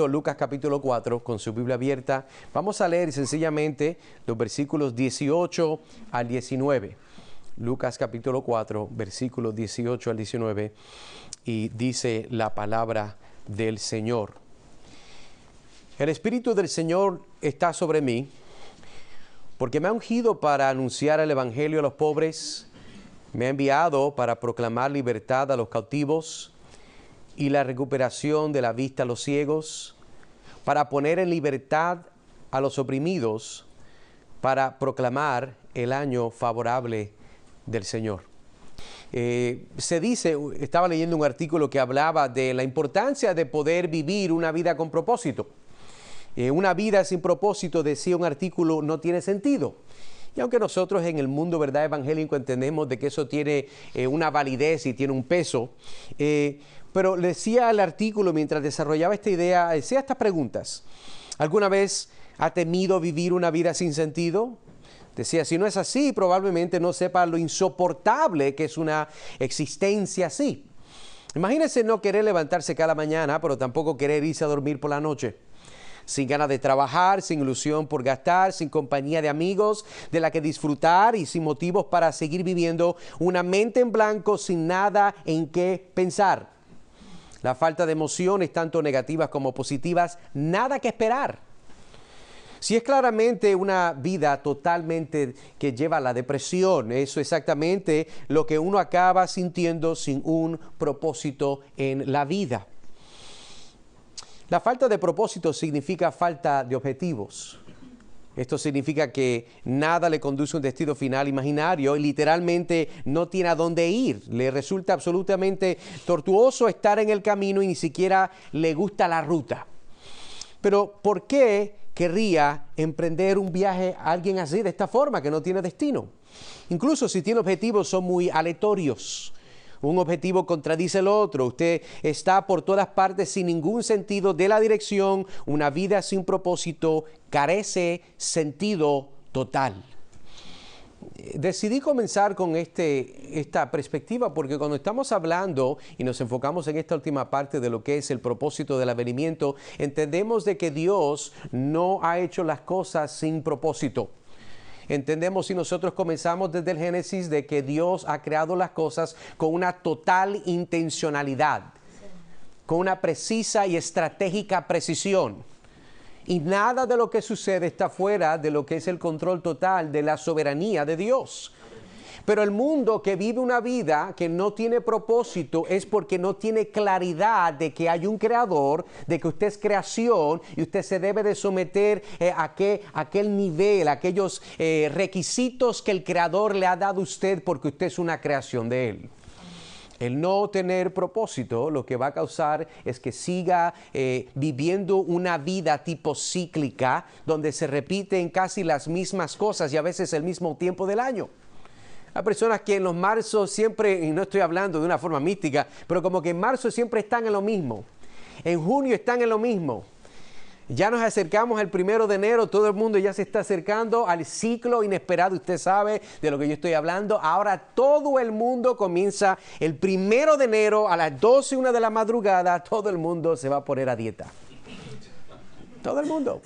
leyendo Lucas capítulo 4 con su Biblia abierta. Vamos a leer sencillamente los versículos 18 al 19. Lucas capítulo 4, versículos 18 al 19. Y dice la palabra del Señor. El Espíritu del Señor está sobre mí, porque me ha ungido para anunciar el Evangelio a los pobres, me ha enviado para proclamar libertad a los cautivos y la recuperación de la vista a los ciegos, para poner en libertad a los oprimidos, para proclamar el año favorable del Señor. Se dice, estaba leyendo un artículo que hablaba de la importancia de poder vivir una vida con propósito. Una vida sin propósito, decía un artículo, no tiene sentido. Y aunque nosotros en el mundo, ¿verdad?, evangélico entendemos de que eso tiene una validez y tiene un peso, pero decía el artículo, mientras desarrollaba esta idea, decía estas preguntas. ¿Alguna vez ha temido vivir una vida sin sentido? Decía, si no es así, probablemente no sepa lo insoportable que es una existencia así. Imagínese no querer levantarse cada mañana, pero tampoco querer irse a dormir por la noche. Sin ganas de trabajar, sin ilusión por gastar, sin compañía de amigos de la que disfrutar y sin motivos para seguir viviendo, una mente en blanco sin nada en qué pensar. La falta de emociones, tanto negativas como positivas, nada que esperar. Si es claramente una vida totalmente que lleva a la depresión, eso es exactamente lo que uno acaba sintiendo sin un propósito en la vida. La falta de propósito significa falta de objetivos. Esto significa que nada le conduce a un destino final imaginario y literalmente no tiene a dónde ir. Le resulta absolutamente tortuoso estar en el camino y ni siquiera le gusta la ruta. Pero ¿por qué querría emprender un viaje a alguien así, de esta forma, que no tiene destino? Incluso si tiene objetivos, son muy aleatorios. Un objetivo contradice el otro. Usted está por todas partes sin ningún sentido de la dirección. Una vida sin propósito carece sentido total. Decidí comenzar con esta perspectiva porque cuando estamos hablando y nos enfocamos en esta última parte de lo que es el propósito del avenimiento, entendemos de que Dios no ha hecho las cosas sin propósito. Entendemos, si nosotros comenzamos desde el Génesis, de que Dios ha creado las cosas con una total intencionalidad, con una precisa y estratégica precisión. Y nada de lo que sucede está fuera de lo que es el control total de la soberanía de Dios. Pero el mundo que vive una vida que no tiene propósito es porque no tiene claridad de que hay un creador, de que usted es creación y usted se debe de someter a aquel nivel, a aquellos requisitos que el creador le ha dado a usted porque usted es una creación de él. El no tener propósito lo que va a causar es que siga viviendo una vida tipo cíclica donde se repiten casi las mismas cosas y a veces el mismo tiempo del año. Hay personas que en los marzos siempre, y no estoy hablando de una forma mística, pero como que en marzo siempre están en lo mismo. En junio están en lo mismo. Ya nos acercamos al 1 de enero, todo el mundo ya se está acercando al ciclo inesperado. Usted sabe de lo que yo estoy hablando. Ahora todo el mundo comienza el 1 de enero a las 12, 1 de la madrugada. Todo el mundo se va a poner a dieta. Todo el mundo.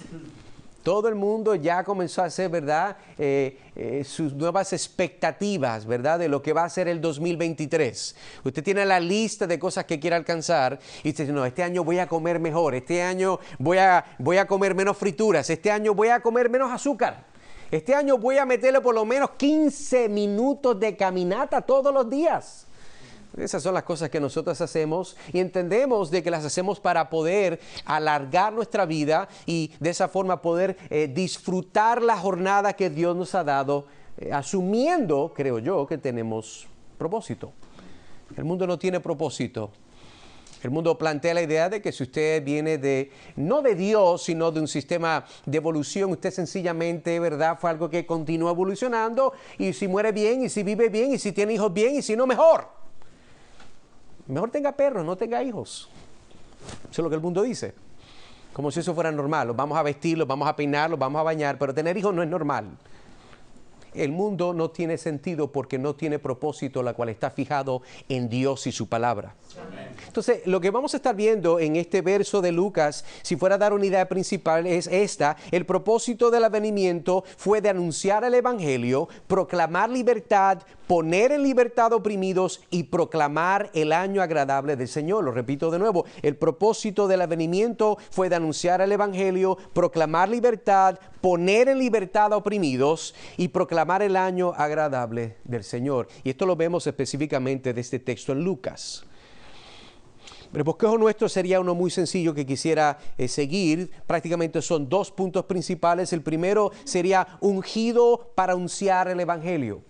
Todo el mundo ya comenzó a hacer, ¿verdad?, sus nuevas expectativas, ¿verdad?, de lo que va a ser el 2023. Usted tiene la lista de cosas que quiere alcanzar y usted dice, no, este año voy a comer mejor, este año voy a comer menos frituras, este año voy a comer menos azúcar, este año voy a meterle por lo menos 15 minutos de caminata todos los días. Esas son las cosas que nosotros hacemos y entendemos de que las hacemos para poder alargar nuestra vida y de esa forma poder disfrutar la jornada que Dios nos ha dado, asumiendo, creo yo, que tenemos propósito. El mundo no tiene propósito. El mundo plantea la idea de que si usted viene no de Dios, sino de un sistema de evolución, usted sencillamente, ¿verdad?, fue algo que continúa evolucionando y si muere bien, y si vive bien, y si tiene hijos bien, y si no, mejor. Mejor tenga perros, no tenga hijos. Eso es lo que el mundo dice. Como si eso fuera normal. Los vamos a vestir, los vamos a peinar, los vamos a bañar, pero tener hijos no es normal. el mundo no tiene sentido porque no tiene propósito, la cual está fijado en Dios y su palabra. Entonces, lo que vamos a estar viendo en este verso de Lucas, si fuera a dar una idea principal, es esta: el propósito del advenimiento fue de anunciar el evangelio, proclamar libertad, poner en libertad oprimidos y proclamar el año agradable del Señor. Lo repito de nuevo: el propósito del advenimiento fue de anunciar el evangelio, proclamar libertad, poner en libertad a oprimidos y proclamar el año agradable del Señor. Y esto lo vemos específicamente de este texto en Lucas. El bosquejo nuestro sería uno muy sencillo que quisiera seguir. Prácticamente son dos puntos principales. El primero sería ungido para anunciar el evangelio.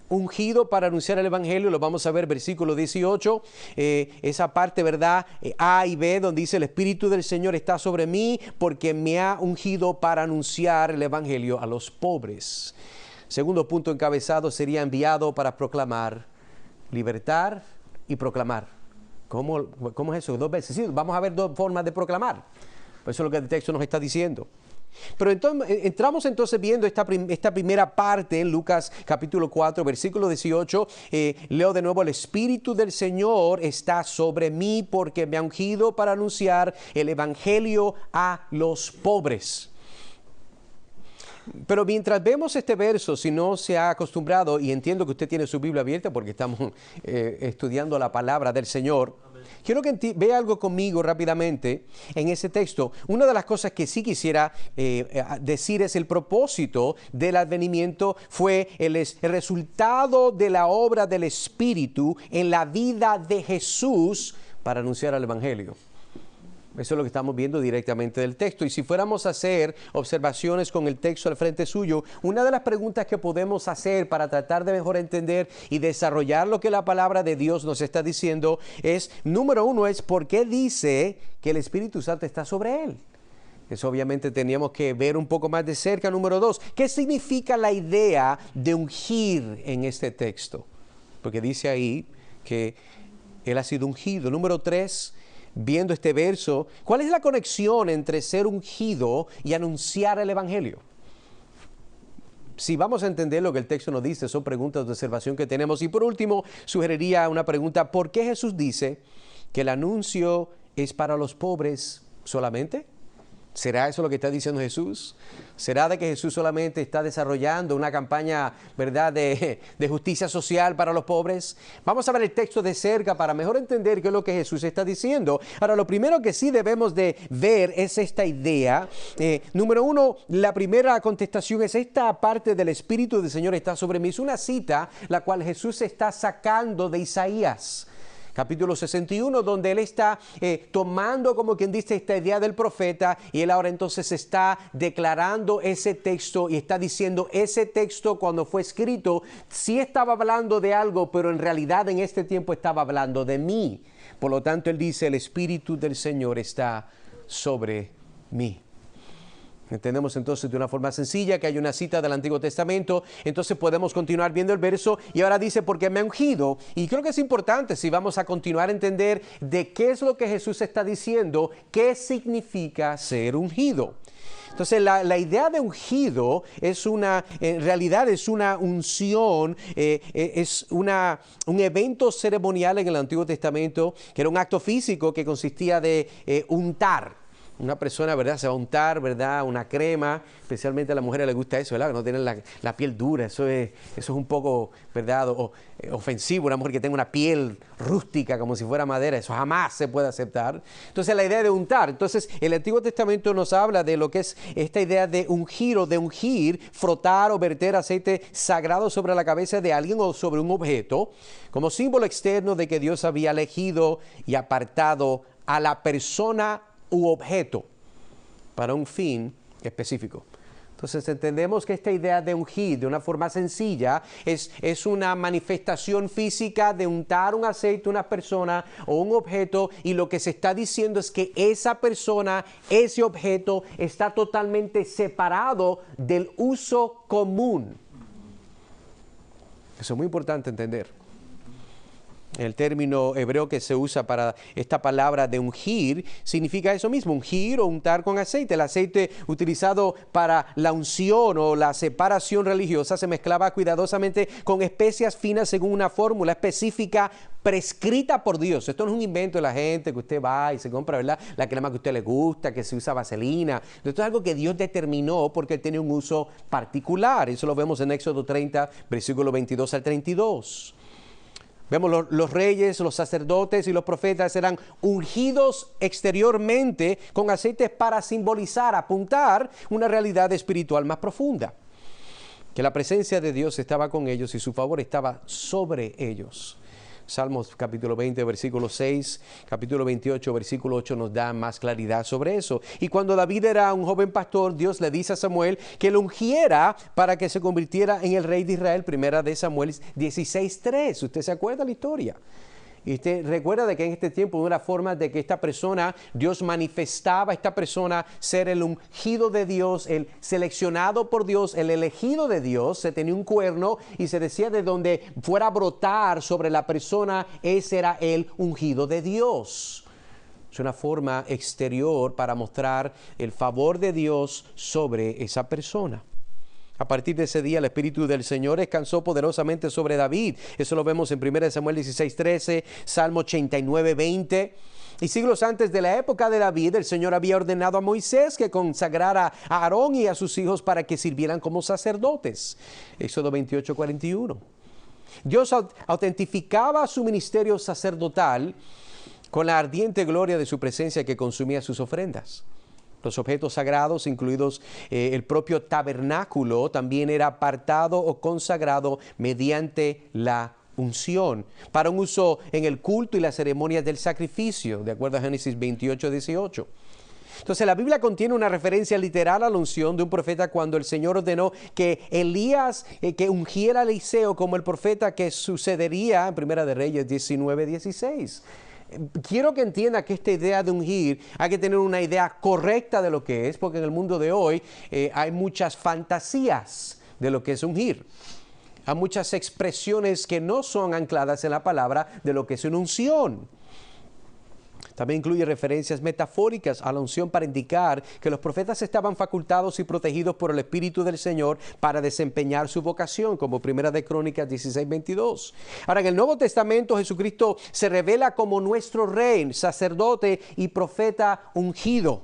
Ungido para anunciar el evangelio, lo vamos a ver versículo 18, esa parte, ¿verdad? A y B, donde dice: el Espíritu del Señor está sobre mí porque me ha ungido para anunciar el evangelio a los pobres. Segundo punto encabezado sería enviado para proclamar libertad y proclamar. ¿Cómo es eso? Dos veces. Sí, vamos a ver dos formas de proclamar. Eso es lo que el texto nos está diciendo. Pero entonces, entramos entonces viendo esta primera parte en Lucas capítulo 4, versículo 18. Leo de nuevo: el Espíritu del Señor está sobre mí porque me ha ungido para anunciar el evangelio a los pobres. Pero mientras vemos este verso, si no se ha acostumbrado, y entiendo que usted tiene su Biblia abierta porque estamos estudiando la palabra del Señor, quiero que vea algo conmigo rápidamente en ese texto. Una de las cosas que sí quisiera decir es: el propósito del advenimiento fue el resultado de la obra del Espíritu en la vida de Jesús para anunciar el evangelio. Eso es lo que estamos viendo directamente del texto. Y si fuéramos a hacer observaciones con el texto al frente suyo, una de las preguntas que podemos hacer para tratar de mejor entender y desarrollar lo que la palabra de Dios nos está diciendo es, número uno, es ¿por qué dice que el Espíritu Santo está sobre él? Eso obviamente teníamos que ver un poco más de cerca. Número dos, ¿qué significa la idea de ungir en este texto? Porque dice ahí que él ha sido ungido. Número tres, viendo este verso, ¿cuál es la conexión entre ser ungido y anunciar el evangelio? Si vamos a entender lo que el texto nos dice, son preguntas de observación que tenemos. Y por último, sugeriría una pregunta: ¿por qué Jesús dice que el anuncio es para los pobres solamente? ¿Será eso lo que está diciendo Jesús? ¿Será de que Jesús solamente está desarrollando una campaña, ¿verdad?, de justicia social para los pobres? Vamos a ver el texto de cerca para mejor entender qué es lo que Jesús está diciendo. Ahora, lo primero que sí debemos de ver es esta idea. Número uno, la primera contestación es esta parte del Espíritu del Señor está sobre mí. Es una cita la cual Jesús está sacando de Isaías. Capítulo 61, donde él está tomando, como quien dice, esta idea del profeta, y él ahora entonces está declarando ese texto y está diciendo: ese texto cuando fue escrito sí estaba hablando de algo, pero en realidad en este tiempo estaba hablando de mí. Por lo tanto, él dice: el Espíritu del Señor está sobre mí. Entendemos entonces de una forma sencilla que hay una cita del Antiguo Testamento. Entonces podemos continuar viendo el verso y ahora dice: porque me ha ungido. Y creo que es importante, si vamos a continuar a entender de qué es lo que Jesús está diciendo, qué significa ser ungido. Entonces la idea de ungido es en realidad es una unción, es un evento ceremonial en el Antiguo Testamento, que era un acto físico que consistía de untar. Una persona, ¿verdad?, se va a untar, ¿verdad?, una crema. Especialmente a las mujeres les gusta eso, ¿verdad?, que no tienen la piel dura. Eso es un poco, ¿verdad?, ofensivo. Una mujer que tenga una piel rústica como si fuera madera, eso jamás se puede aceptar. Entonces la idea de untar. Entonces el Antiguo Testamento nos habla de lo que es esta idea de ungir o de ungir, frotar o verter aceite sagrado sobre la cabeza de alguien o sobre un objeto, como símbolo externo de que Dios había elegido y apartado a la persona u objeto para un fin específico. Entonces entendemos que esta idea de ungir de una forma sencilla es una manifestación física de untar un aceite a una persona o un objeto, y lo que se está diciendo es que esa persona, ese objeto está totalmente separado del uso común. Eso es muy importante entender. El término hebreo que se usa para esta palabra de ungir significa eso mismo, ungir o untar con aceite. El aceite utilizado para la unción o la separación religiosa se mezclaba cuidadosamente con especias finas según una fórmula específica prescrita por Dios. Esto no es un invento de la gente que usted va y se compra, ¿verdad?, la crema que a usted le gusta, que se usa vaselina. Esto es algo que Dios determinó porque Él tiene un uso particular. Eso lo vemos en Éxodo 30, versículo 22 al 32. Vemos los reyes, los sacerdotes y los profetas eran ungidos exteriormente con aceites para simbolizar, apuntar una realidad espiritual más profunda. Que la presencia de Dios estaba con ellos y su favor estaba sobre ellos. Salmos capítulo 20, versículo 6, capítulo 28, versículo 8 nos da más claridad sobre eso. Y cuando David era un joven pastor, Dios le dice a Samuel que lo ungiera para que se convirtiera en el rey de Israel. Primera de Samuel 16:3. ¿Usted se acuerda la historia? Y usted recuerda de que en este tiempo una forma de que esta persona, Dios manifestaba a esta persona ser el ungido de Dios, el seleccionado por Dios, el elegido de Dios. Se tenía un cuerno y se decía de donde fuera a brotar sobre la persona, ese era el ungido de Dios. Es una forma exterior para mostrar el favor de Dios sobre esa persona. A partir de ese día, el Espíritu del Señor descansó poderosamente sobre David. Eso lo vemos en 1 Samuel 16:13, Salmo 89:20. Y siglos antes de la época de David, el Señor había ordenado a Moisés que consagrara a Aarón y a sus hijos para que sirvieran como sacerdotes. Éxodo 28:41. Dios autentificaba su ministerio sacerdotal con la ardiente gloria de su presencia que consumía sus ofrendas. Los objetos sagrados, incluidos el propio tabernáculo, también era apartado o consagrado mediante la unción para un uso en el culto y las ceremonias del sacrificio, de acuerdo a Génesis 28:18. Entonces la Biblia contiene una referencia literal a la unción de un profeta cuando el Señor ordenó que Elías que ungiera a Eliseo como el profeta que sucedería en Primera de Reyes 19:16. Quiero que entienda que esta idea de ungir hay que tener una idea correcta de lo que es, porque en el mundo de hoy hay muchas fantasías de lo que es ungir. Hay muchas expresiones que no son ancladas en la palabra de lo que es una unción. También incluye referencias metafóricas a la unción para indicar que los profetas estaban facultados y protegidos por el Espíritu del Señor para desempeñar su vocación, como Primera de Crónicas 16:22. Ahora, en el Nuevo Testamento, Jesucristo se revela como nuestro Rey, sacerdote y profeta ungido.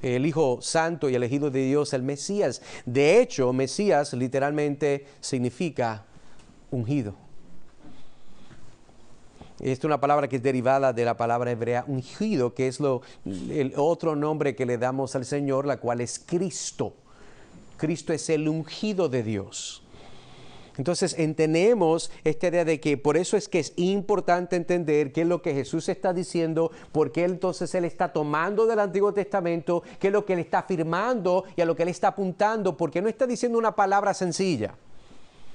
El Hijo Santo y elegido de Dios, el Mesías. De hecho, Mesías literalmente significa ungido. Esta es una palabra que es derivada de la palabra hebrea ungido, que es el otro nombre que le damos al Señor, la cual es Cristo. Cristo es el ungido de Dios. Entonces entendemos esta idea de que por eso es que es importante entender qué es lo que Jesús está diciendo, por qué entonces Él está tomando del Antiguo Testamento, qué es lo que Él está afirmando y a lo que Él está apuntando, porque no está diciendo una palabra sencilla.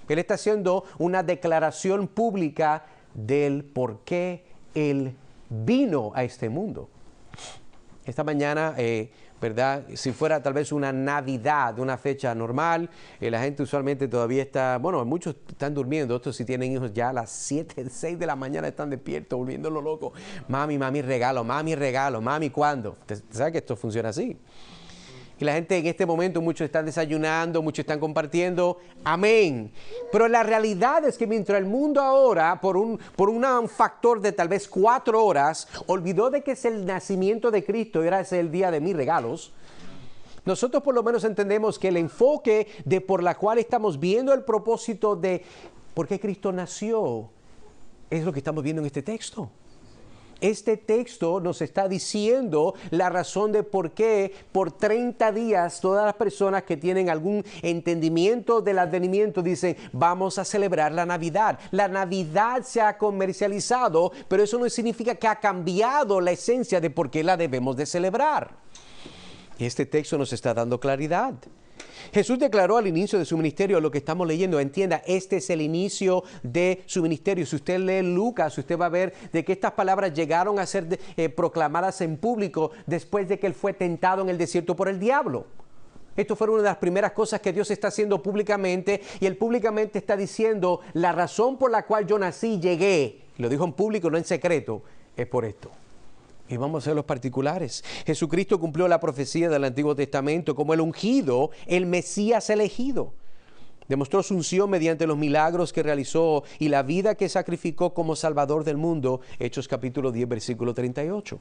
Él está haciendo una declaración pública del por qué Él vino a este mundo. Esta mañana, ¿verdad? Si fuera tal vez una Navidad, una fecha normal, la gente usualmente todavía está, bueno, muchos están durmiendo, otros si tienen hijos ya a las 7, 6 de la mañana están despiertos, volviéndolo loco. Mami, regalo, mami, ¿cuándo? ¿Usted sabe que esto funciona así? Y la gente en este momento, muchos están desayunando, muchos están compartiendo. Amén. Pero la realidad es que mientras el mundo ahora, por un factor de tal vez 4 horas, olvidó de que es el nacimiento de Cristo y ahora es el día de mis regalos, nosotros por lo menos entendemos que el enfoque de por la cual estamos viendo el propósito de por qué Cristo nació es lo que estamos viendo en este texto. Este texto nos está diciendo la razón de por qué por 30 días todas las personas que tienen algún entendimiento del advenimiento dicen vamos a celebrar la Navidad. La Navidad se ha comercializado, pero eso no significa que ha cambiado la esencia de por qué la debemos de celebrar. Este texto nos está dando claridad. Jesús declaró al inicio de su ministerio, lo que estamos leyendo, entienda, este es el inicio de su ministerio. Si usted lee Lucas, usted va a ver de que estas palabras llegaron a ser proclamadas en público después de que él fue tentado en el desierto por el diablo. Esto fue una de las primeras cosas que Dios está haciendo públicamente, y él públicamente está diciendo la razón por la cual yo nací, llegué. lo dijo en público, no en secreto, es por esto. Y vamos a ver los particulares. Jesucristo cumplió la profecía del Antiguo Testamento como el ungido, el Mesías elegido. Demostró su unción mediante los milagros que realizó y la vida que sacrificó como Salvador del mundo. Hechos capítulo 10, versículo 38.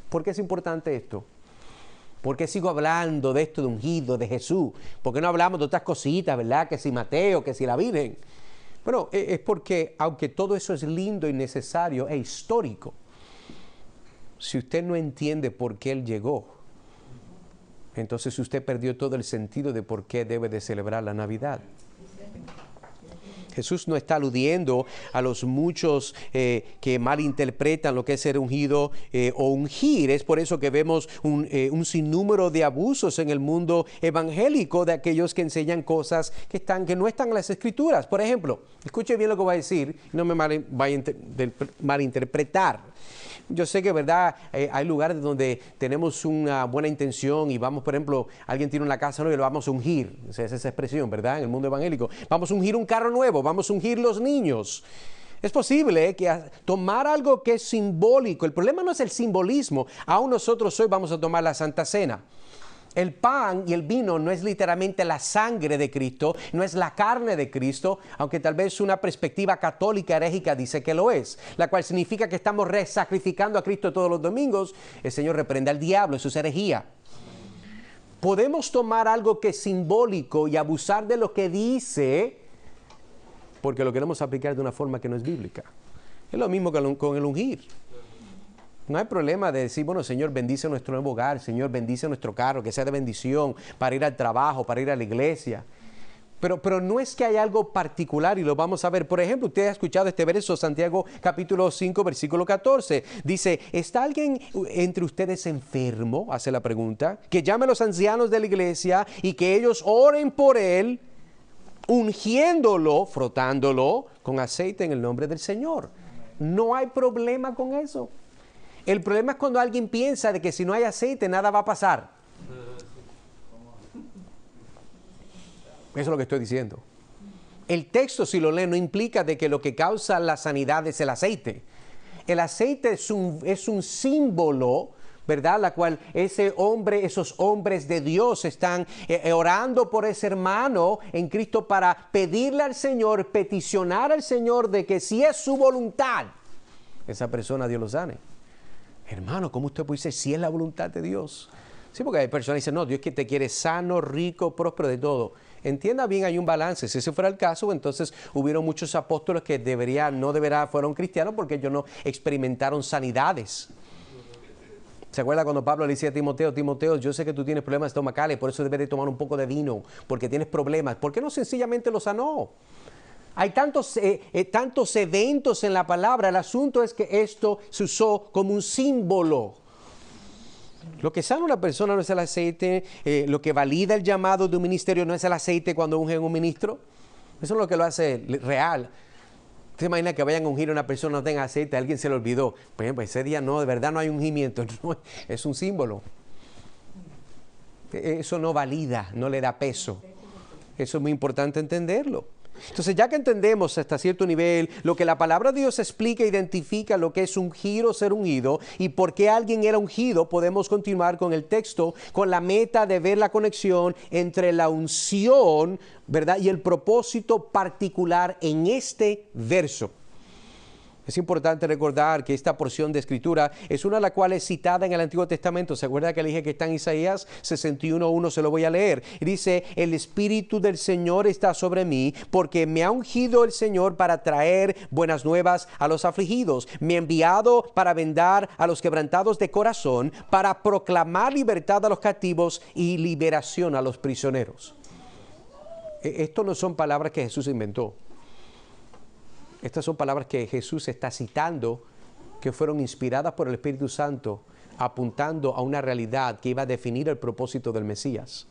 ¿Por qué es importante esto? ¿Por qué sigo hablando de esto de ungido, de Jesús? ¿Por qué no hablamos de otras cositas, verdad? Que si Mateo, que si la Virgen. Bueno, es porque aunque todo eso es lindo y necesario e histórico, si usted no entiende por qué Él llegó, entonces usted perdió todo el sentido de por qué debe de celebrar la Navidad. Jesús no está aludiendo a los muchos que malinterpretan lo que es ser ungido o ungir. Es por eso que vemos un sinnúmero de abusos en el mundo evangélico de aquellos que enseñan cosas que no están en las Escrituras. Por ejemplo, escuche bien lo que voy a decir, no me vaya a malinterpretar. Yo sé que, ¿verdad? Hay lugares donde tenemos una buena intención y vamos, por ejemplo, alguien tiene una casa nueva y lo vamos a ungir. Esa es esa expresión, ¿verdad? En el mundo evangélico. Vamos a ungir un carro nuevo, vamos a ungir los niños. Es posible que tomar algo que es simbólico, el problema no es el simbolismo. Aún nosotros hoy vamos a tomar la Santa Cena. El pan y el vino no es literalmente la sangre de Cristo, no es la carne de Cristo, aunque tal vez una perspectiva católica herégica dice que lo es, la cual significa que estamos resacrificando a Cristo todos los domingos. El Señor reprende al diablo, eso es herejía. Podemos tomar algo que es simbólico y abusar de lo que dice, porque lo queremos aplicar de una forma que no es bíblica. Es lo mismo que con el ungir. No hay problema de decir, bueno, Señor, bendice nuestro nuevo hogar, Señor, bendice nuestro carro, que sea de bendición para ir al trabajo, para ir a la iglesia. Pero no es que hay algo particular y lo vamos a ver. Por ejemplo, usted ha escuchado este verso, Santiago capítulo 5, versículo 14. Dice, ¿está alguien entre ustedes enfermo? Hace la pregunta. Que llame a los ancianos de la iglesia y que ellos oren por él, ungiéndolo, frotándolo con aceite en el nombre del Señor. No hay problema con eso. El problema es cuando alguien piensa de que si no hay aceite nada va a pasar. Eso es lo que estoy diciendo. El texto, si lo lee, no implica de que lo que causa la sanidad es el aceite. El aceite es un símbolo, ¿verdad? La cual esos hombres de Dios están orando por ese hermano en Cristo para pedirle al Señor, peticionar al Señor de que si es su voluntad, esa persona Dios lo sane. Hermano, ¿cómo usted puede decir si es la voluntad de Dios? Sí, porque hay personas que dicen, no, Dios que te quiere sano, rico, próspero, de todo. Entienda bien, hay un balance. Si ese fuera el caso, entonces hubieron muchos apóstoles que fueron cristianos porque ellos no experimentaron sanidades. ¿Se acuerda cuando Pablo le decía a Timoteo, yo sé que tú tienes problemas estomacales, por eso debes de tomar un poco de vino, porque tienes problemas? ¿Por qué no sencillamente lo sanó? Hay tantos eventos en la palabra. El asunto es que esto se usó como un símbolo. Lo que sana una persona no es el aceite. Lo que valida el llamado de un ministerio no es el aceite cuando ungen un ministro. Eso es lo que lo hace real. ¿Usted imagina que vayan a ungir a una persona, no tenga aceite, a alguien se le olvidó? Por ejemplo, ese día no, de verdad no hay ungimiento. No, es un símbolo. Eso no valida, no le da peso. Eso es muy importante entenderlo. Entonces, ya que entendemos hasta cierto nivel lo que la palabra de Dios explica e identifica lo que es ungir o ser ungido y por qué alguien era ungido, podemos continuar con el texto con la meta de ver la conexión entre la unción, ¿verdad?, y el propósito particular en este verso. Es importante recordar que esta porción de Escritura es una de las cuales es citada en el Antiguo Testamento. ¿Se acuerda que le dije que está en Isaías 61:1? Se lo voy a leer. Y dice, el Espíritu del Señor está sobre mí, porque me ha ungido el Señor para traer buenas nuevas a los afligidos. Me ha enviado para vendar a los quebrantados de corazón, para proclamar libertad a los cautivos y liberación a los prisioneros. Esto no son palabras que Jesús inventó. Estas son palabras que Jesús está citando, que fueron inspiradas por el Espíritu Santo, apuntando a una realidad que iba a definir el propósito del Mesías.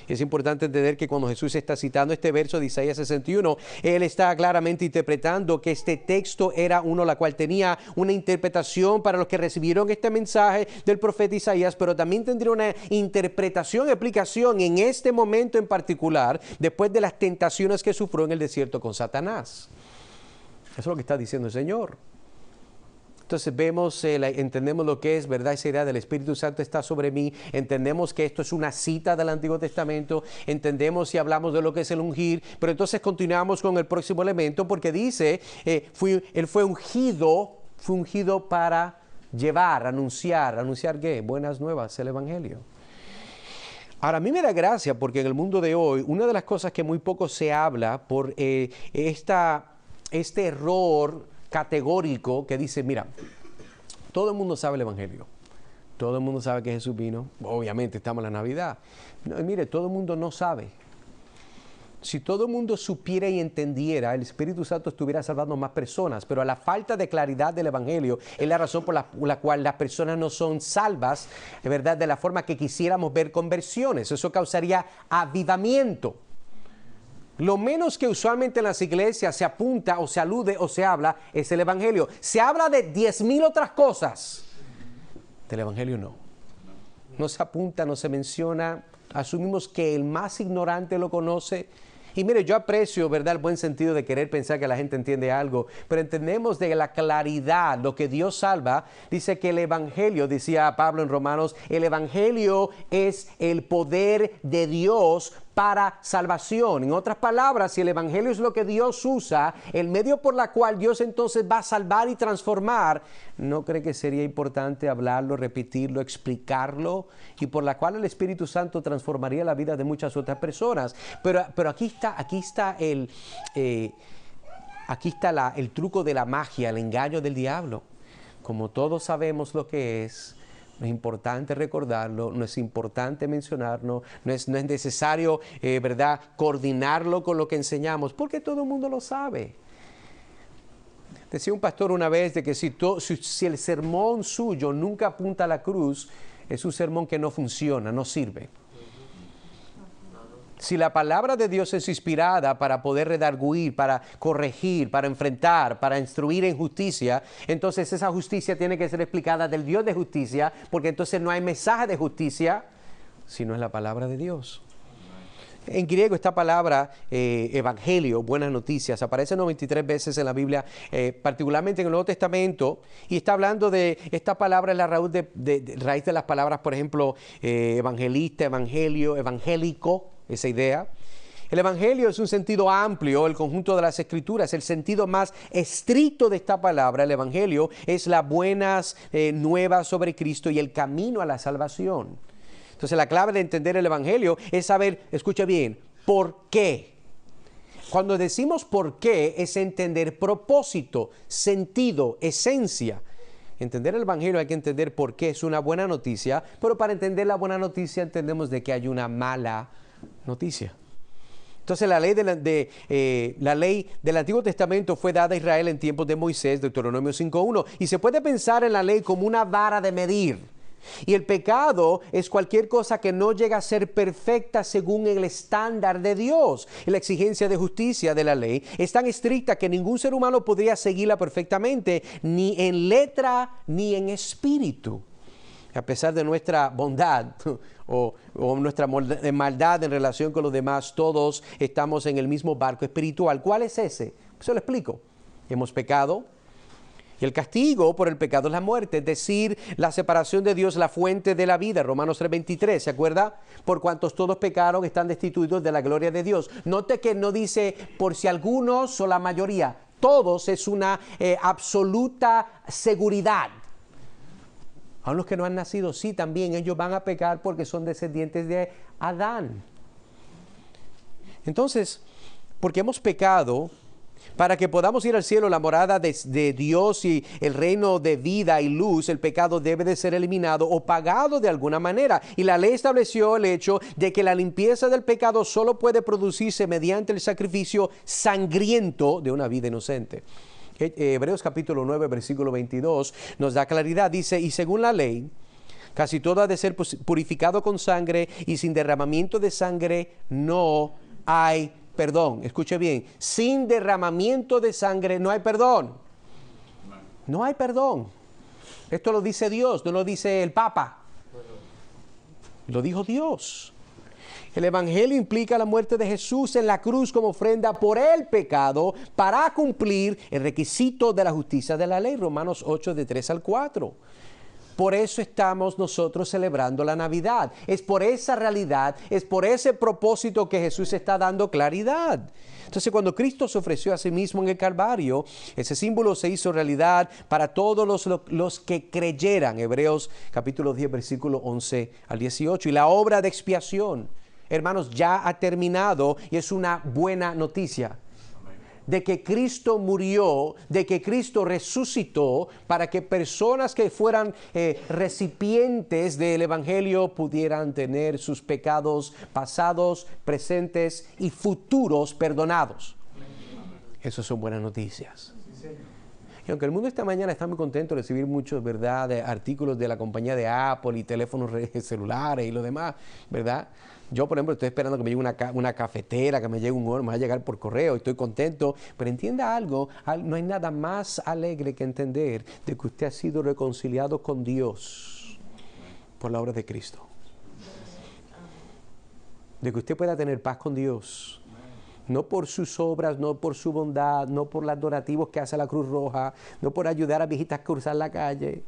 Es importante entender que cuando Jesús está citando este verso de Isaías 61, Él está claramente interpretando que este texto era uno la cual tenía una interpretación para los que recibieron este mensaje del profeta Isaías, pero también tendría una interpretación, explicación en este momento en particular, después de las tentaciones que sufrió en el desierto con Satanás. Eso es lo que está diciendo el Señor. Entonces vemos, entendemos lo que es, ¿verdad? Esa idea del Espíritu Santo está sobre mí. Entendemos que esto es una cita del Antiguo Testamento. Entendemos y hablamos de lo que es el ungir. Pero entonces continuamos con el próximo elemento porque dice, Él fue ungido para llevar, ¿anunciar qué? Buenas nuevas, el Evangelio. Ahora, a mí me da gracia porque en el mundo de hoy, una de las cosas que muy poco se habla por este error categórico que dice, mira, todo el mundo sabe el Evangelio, todo el mundo sabe que Jesús vino, obviamente estamos en la Navidad. No, mire, todo el mundo no sabe. Si todo el mundo supiera y entendiera, el Espíritu Santo estuviera salvando más personas, pero a la falta de claridad del Evangelio es la razón por la cual las personas no son salvas, de verdad, de la forma que quisiéramos ver conversiones. Eso causaría avivamiento. Lo menos que usualmente en las iglesias se apunta o se alude o se habla es el Evangelio. Se habla de 10,000 otras cosas. Del Evangelio no. No se apunta, no se menciona. Asumimos que el más ignorante lo conoce. Y mire, yo aprecio, ¿verdad?, el buen sentido de querer pensar que la gente entiende algo, pero entendemos de la claridad, lo que Dios salva. Dice que el Evangelio, decía Pablo en Romanos, el Evangelio es el poder de Dios para salvación. En otras palabras, si el Evangelio es lo que Dios usa, el medio por la cual Dios entonces va a salvar y transformar, ¿no cree que sería importante hablarlo, repetirlo, explicarlo? Y por la cual el Espíritu Santo transformaría la vida de muchas otras personas. Pero aquí está el truco de la magia, el engaño del diablo. Como todos sabemos lo que es, no es importante recordarlo, no es importante mencionarlo, no es necesario, ¿verdad?, coordinarlo con lo que enseñamos, porque todo el mundo lo sabe. Decía un pastor una vez de que si el sermón suyo nunca apunta a la cruz, es un sermón que no funciona, no sirve. Si la palabra de Dios es inspirada para poder redarguir, para corregir, para enfrentar, para instruir en justicia, entonces esa justicia tiene que ser explicada del Dios de justicia, porque entonces no hay mensaje de justicia, sino es la palabra de Dios. En griego esta palabra, evangelio, buenas noticias, aparece 93 veces en la Biblia, particularmente en el Nuevo Testamento, y está hablando de esta palabra, es la raíz de las palabras, por ejemplo, evangelista, evangelio, evangélico, esa idea. El Evangelio es un sentido amplio, el conjunto de las Escrituras. El sentido más estricto de esta palabra, el Evangelio, es las buenas nuevas sobre Cristo y el camino a la salvación. Entonces la clave de entender el Evangelio es saber, escucha bien, ¿por qué? Cuando decimos por qué es entender propósito, sentido, esencia. Entender el Evangelio hay que entender por qué es una buena noticia, pero para entender la buena noticia entendemos de que hay una mala noticia. Entonces la ley del Antiguo Testamento fue dada a Israel en tiempos de Moisés, Deuteronomio 5:1, y se puede pensar en la ley como una vara de medir. Y el pecado es cualquier cosa que no llega a ser perfecta según el estándar de Dios. Y la exigencia de justicia de la ley es tan estricta que ningún ser humano podría seguirla perfectamente, ni en letra ni en espíritu. A pesar de nuestra bondad o nuestra maldad en relación con los demás, todos estamos en el mismo barco espiritual. ¿Cuál es ese? Se lo explico. Hemos pecado. Y el castigo por el pecado es la muerte, es decir, la separación de Dios, la fuente de la vida. Romanos 3:23, ¿se acuerda? Por cuantos todos pecaron, están destituidos de la gloria de Dios. Note que no dice por si algunos o la mayoría. Todos es una absoluta seguridad. Aun los que no han nacido, sí, también ellos van a pecar porque son descendientes de Adán. Entonces, porque hemos pecado, para que podamos ir al cielo, la morada de Dios y el reino de vida y luz, el pecado debe de ser eliminado o pagado de alguna manera. Y la ley estableció el hecho de que la limpieza del pecado solo puede producirse mediante el sacrificio sangriento de una vida inocente. Hebreos capítulo 9, versículo 22 nos da claridad. Dice, y según la ley, casi todo ha de ser purificado con sangre, y sin derramamiento de sangre no hay perdón. Escuche bien, sin derramamiento de sangre no hay perdón. No hay perdón. Esto lo dice Dios, no lo dice el Papa. Lo dijo Dios. El Evangelio implica la muerte de Jesús en la cruz como ofrenda por el pecado para cumplir el requisito de la justicia de la ley. Romanos 8, de 3 al 4. Por eso estamos nosotros celebrando la Navidad. Es por esa realidad, es por ese propósito que Jesús está dando claridad. Entonces, cuando Cristo se ofreció a sí mismo en el Calvario, ese símbolo se hizo realidad para todos los que creyeran. Hebreos capítulo 10, versículo 11 al 18. Y la obra de expiación, hermanos, ya ha terminado y es una buena noticia. De que Cristo murió, de que Cristo resucitó para que personas que fueran recipientes del Evangelio pudieran tener sus pecados pasados, presentes y futuros perdonados. Esas son buenas noticias. Y aunque el mundo esta mañana está muy contento de recibir muchos, ¿verdad?, de artículos de la compañía de Apple y teléfonos celulares y lo demás, ¿verdad? Yo, por ejemplo, estoy esperando que me llegue una cafetera, que me llegue un horno, me va a llegar por correo, estoy contento. Pero entienda algo, no hay nada más alegre que entender de que usted ha sido reconciliado con Dios por la obra de Cristo. De que usted pueda tener paz con Dios. No por sus obras, no por su bondad, no por los donativos que hace la Cruz Roja, no por ayudar a viejitas a cruzar la calle.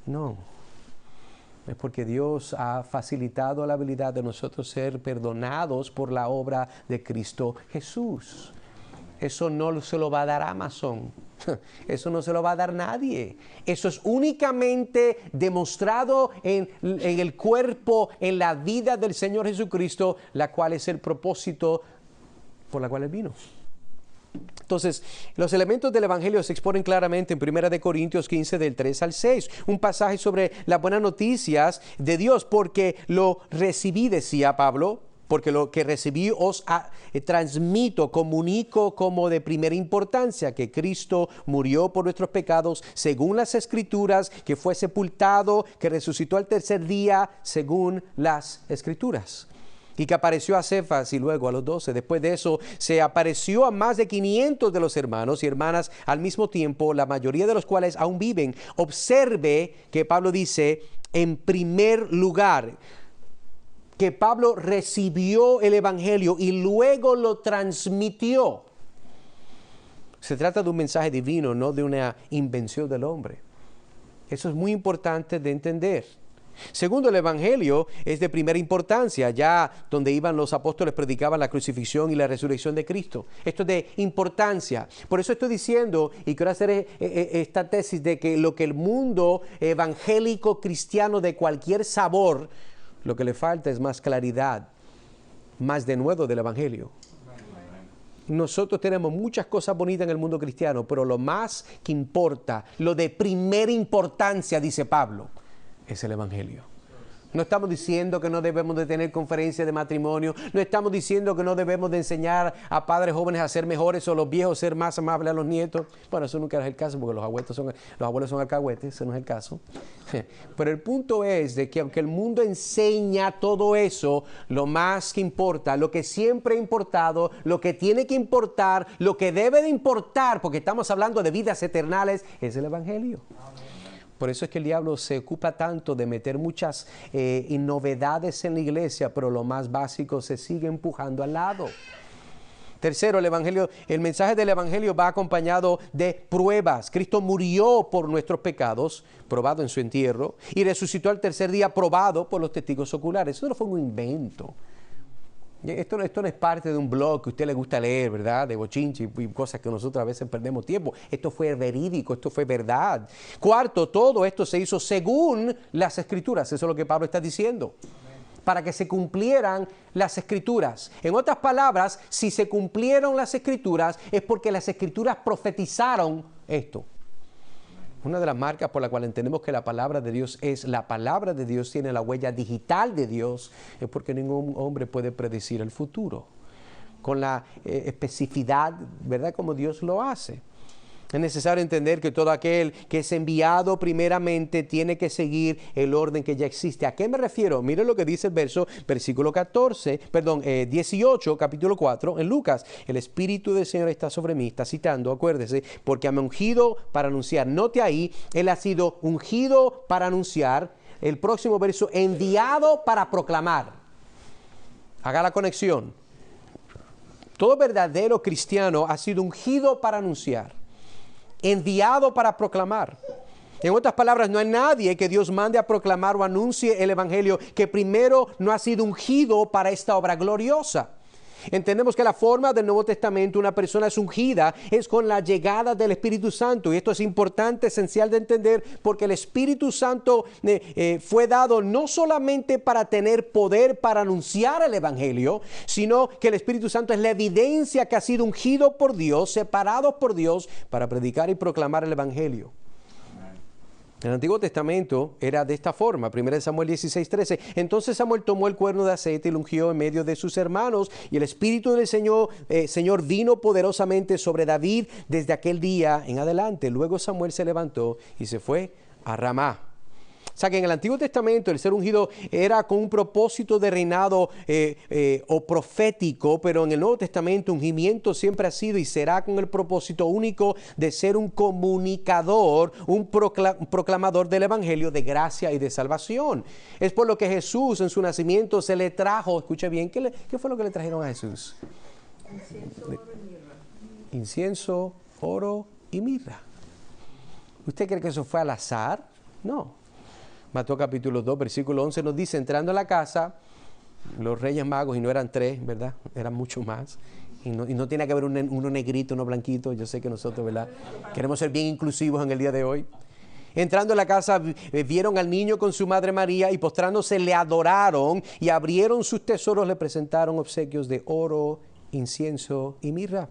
No. Es porque Dios ha facilitado la habilidad de nosotros ser perdonados por la obra de Cristo Jesús. Eso no se lo va a dar Amazon. Eso no se lo va a dar nadie. Eso es únicamente demostrado en el cuerpo, en la vida del Señor Jesucristo, la cual es el propósito por la cual Él vino. Entonces, los elementos del Evangelio se exponen claramente en 1 Corintios 15, del 3 al 6. Un pasaje sobre las buenas noticias de Dios, porque lo recibí, decía Pablo, porque lo que recibí os transmito, comunico como de primera importancia, que Cristo murió por nuestros pecados según las Escrituras, que fue sepultado, que resucitó al tercer día según las Escrituras. Y que apareció a Cefas y luego a los 12. Después de eso se apareció a más de 500 de los hermanos y hermanas al mismo tiempo, la mayoría de los cuales aún viven. Observe que Pablo dice, en primer lugar, que Pablo recibió el Evangelio y luego lo transmitió. Se trata de un mensaje divino, no de una invención del hombre. Eso es muy importante de entender. Segundo, el Evangelio es de primera importancia. Allá donde iban los apóstoles predicaban la crucifixión y la resurrección de Cristo. Esto es de importancia. Por eso estoy diciendo, y quiero hacer esta tesis de que lo que el mundo evangélico cristiano de cualquier sabor, lo que le falta es más claridad, más denuedo del Evangelio. Nosotros tenemos muchas cosas bonitas en el mundo cristiano, pero lo más que importa, lo de primera importancia, dice Pablo, es el Evangelio. No estamos diciendo que no debemos de tener conferencias de matrimonio, no estamos diciendo que no debemos de enseñar a padres jóvenes a ser mejores o los viejos a ser más amables a los nietos. Bueno, eso nunca es el caso porque los abuelos son alcahuetes, ese no es el caso. Pero el punto es de que aunque el mundo enseña todo eso, lo más que importa, lo que siempre ha importado, lo que tiene que importar, lo que debe de importar, porque estamos hablando de vidas eternales, es el Evangelio. Por eso es que el diablo se ocupa tanto de meter muchas novedades en la iglesia, pero lo más básico se sigue empujando al lado. Tercero, el mensaje del Evangelio va acompañado de pruebas. Cristo murió por nuestros pecados, probado en su entierro, y resucitó al tercer día, probado por los testigos oculares. Eso no fue un invento. Esto no es parte de un blog que a usted le gusta leer, ¿verdad? De bochinche y cosas que nosotros a veces perdemos tiempo. Esto fue verídico, esto fue verdad. Cuarto, todo esto se hizo según las Escrituras. Eso es lo que Pablo está diciendo. Para que se cumplieran las Escrituras. En otras palabras, si se cumplieron las Escrituras es porque las Escrituras profetizaron esto. Una de las marcas por la cual entendemos que la palabra de Dios es la palabra de Dios, tiene la huella digital de Dios, es porque ningún hombre puede predecir el futuro con la especificidad, ¿verdad?, como Dios lo hace. Es necesario entender que todo aquel que es enviado primeramente tiene que seguir el orden que ya existe. ¿A qué me refiero? Mire lo que dice el versículo 18, capítulo 4, en Lucas. El Espíritu del Señor está sobre mí, está citando, acuérdese, porque me ha ungido para anunciar. Note ahí, Él ha sido ungido para anunciar. El próximo verso, enviado para proclamar. Haga la conexión. Todo verdadero cristiano ha sido ungido para anunciar, enviado para proclamar. En otras palabras, no hay nadie que Dios mande a proclamar o anuncie el evangelio que primero no ha sido ungido para esta obra gloriosa. Entendemos que la forma del Nuevo Testamento, una persona es ungida, es con la llegada del Espíritu Santo. Y esto es importante, esencial de entender, porque el Espíritu Santo fue dado no solamente para tener poder para anunciar el Evangelio, sino que el Espíritu Santo es la evidencia que ha sido ungido por Dios, separado por Dios, para predicar y proclamar el Evangelio. El Antiguo Testamento era de esta forma, 1 Samuel 16:13. Entonces Samuel tomó el cuerno de aceite y lo ungió en medio de sus hermanos, y el Espíritu del Señor vino poderosamente sobre David desde aquel día en adelante. Luego Samuel se levantó y se fue a Ramá. O sea que en el Antiguo Testamento el ser ungido era con un propósito de reinado o profético, pero en el Nuevo Testamento ungimiento siempre ha sido y será con el propósito único de ser un comunicador, un proclamador del Evangelio de gracia y de salvación. Es por lo que Jesús en su nacimiento se le trajo, escuche bien, ¿qué fue lo que le trajeron a Jesús? Incienso, oro y mirra. ¿Usted cree que eso fue al azar? No. Mateo capítulo 2, versículo 11 nos dice, entrando a la casa, los reyes magos, y no eran 3, ¿verdad? Eran mucho más. Y no tiene que haber uno negrito, uno blanquito. Yo sé que nosotros, ¿verdad? Queremos ser bien inclusivos en el día de hoy. Entrando a la casa, vieron al niño con su madre María y postrándose le adoraron y abrieron sus tesoros, le presentaron obsequios de oro, incienso y mirra.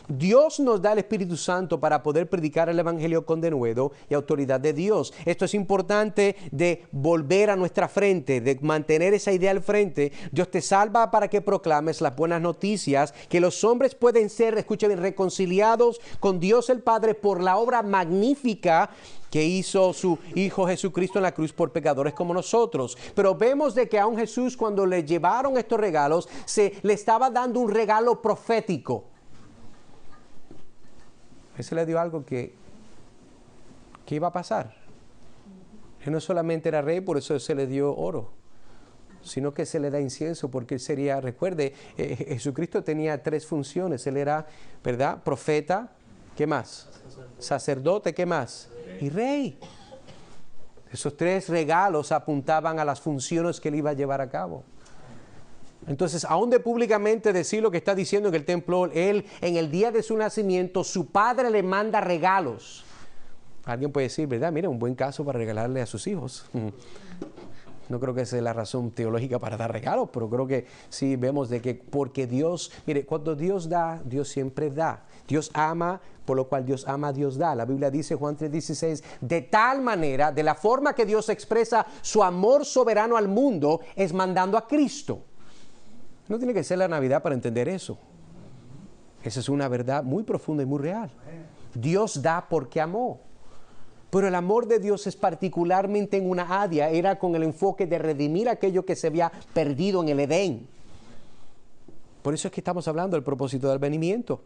Dios nos da el Espíritu Santo para poder predicar el Evangelio con denuedo y autoridad de Dios. Esto es importante de volver a nuestra frente, de mantener esa idea al frente. Dios te salva para que proclames las buenas noticias, que los hombres pueden ser, escuchen bien, reconciliados con Dios el Padre por la obra magnífica que hizo su Hijo Jesucristo en la cruz por pecadores como nosotros. Pero vemos de que aún Jesús, cuando le llevaron estos regalos, le estaba dando un regalo profético. Él se le dio algo que iba a pasar. Él no solamente era rey, por eso se le dio oro, sino que se le da incienso, porque él sería, recuerde, Jesucristo tenía 3 funciones. Él era, ¿verdad?, profeta, ¿qué más? Sacerdote, ¿qué más? Y rey. Esos 3 regalos apuntaban a las funciones que él iba a llevar a cabo. Entonces, aún de públicamente decir lo que está diciendo en el templo, él en el día de su nacimiento, su padre le manda regalos. Alguien puede decir, ¿verdad? Mira, un buen caso para regalarle a sus hijos. No creo que esa es la razón teológica para dar regalos, pero creo que sí vemos de que porque Dios, mire, cuando Dios da, Dios siempre da. Dios ama, por lo cual Dios ama, Dios da. La Biblia dice, Juan 3:16, de tal manera, de la forma que Dios expresa su amor soberano al mundo, es mandando a Cristo. No tiene que ser la Navidad para entender eso. Esa es una verdad muy profunda y muy real. Dios da porque amó. Pero el amor de Dios es particularmente en una área, era con el enfoque de redimir aquello que se había perdido en el Edén. Por eso es que estamos hablando del propósito del advenimiento.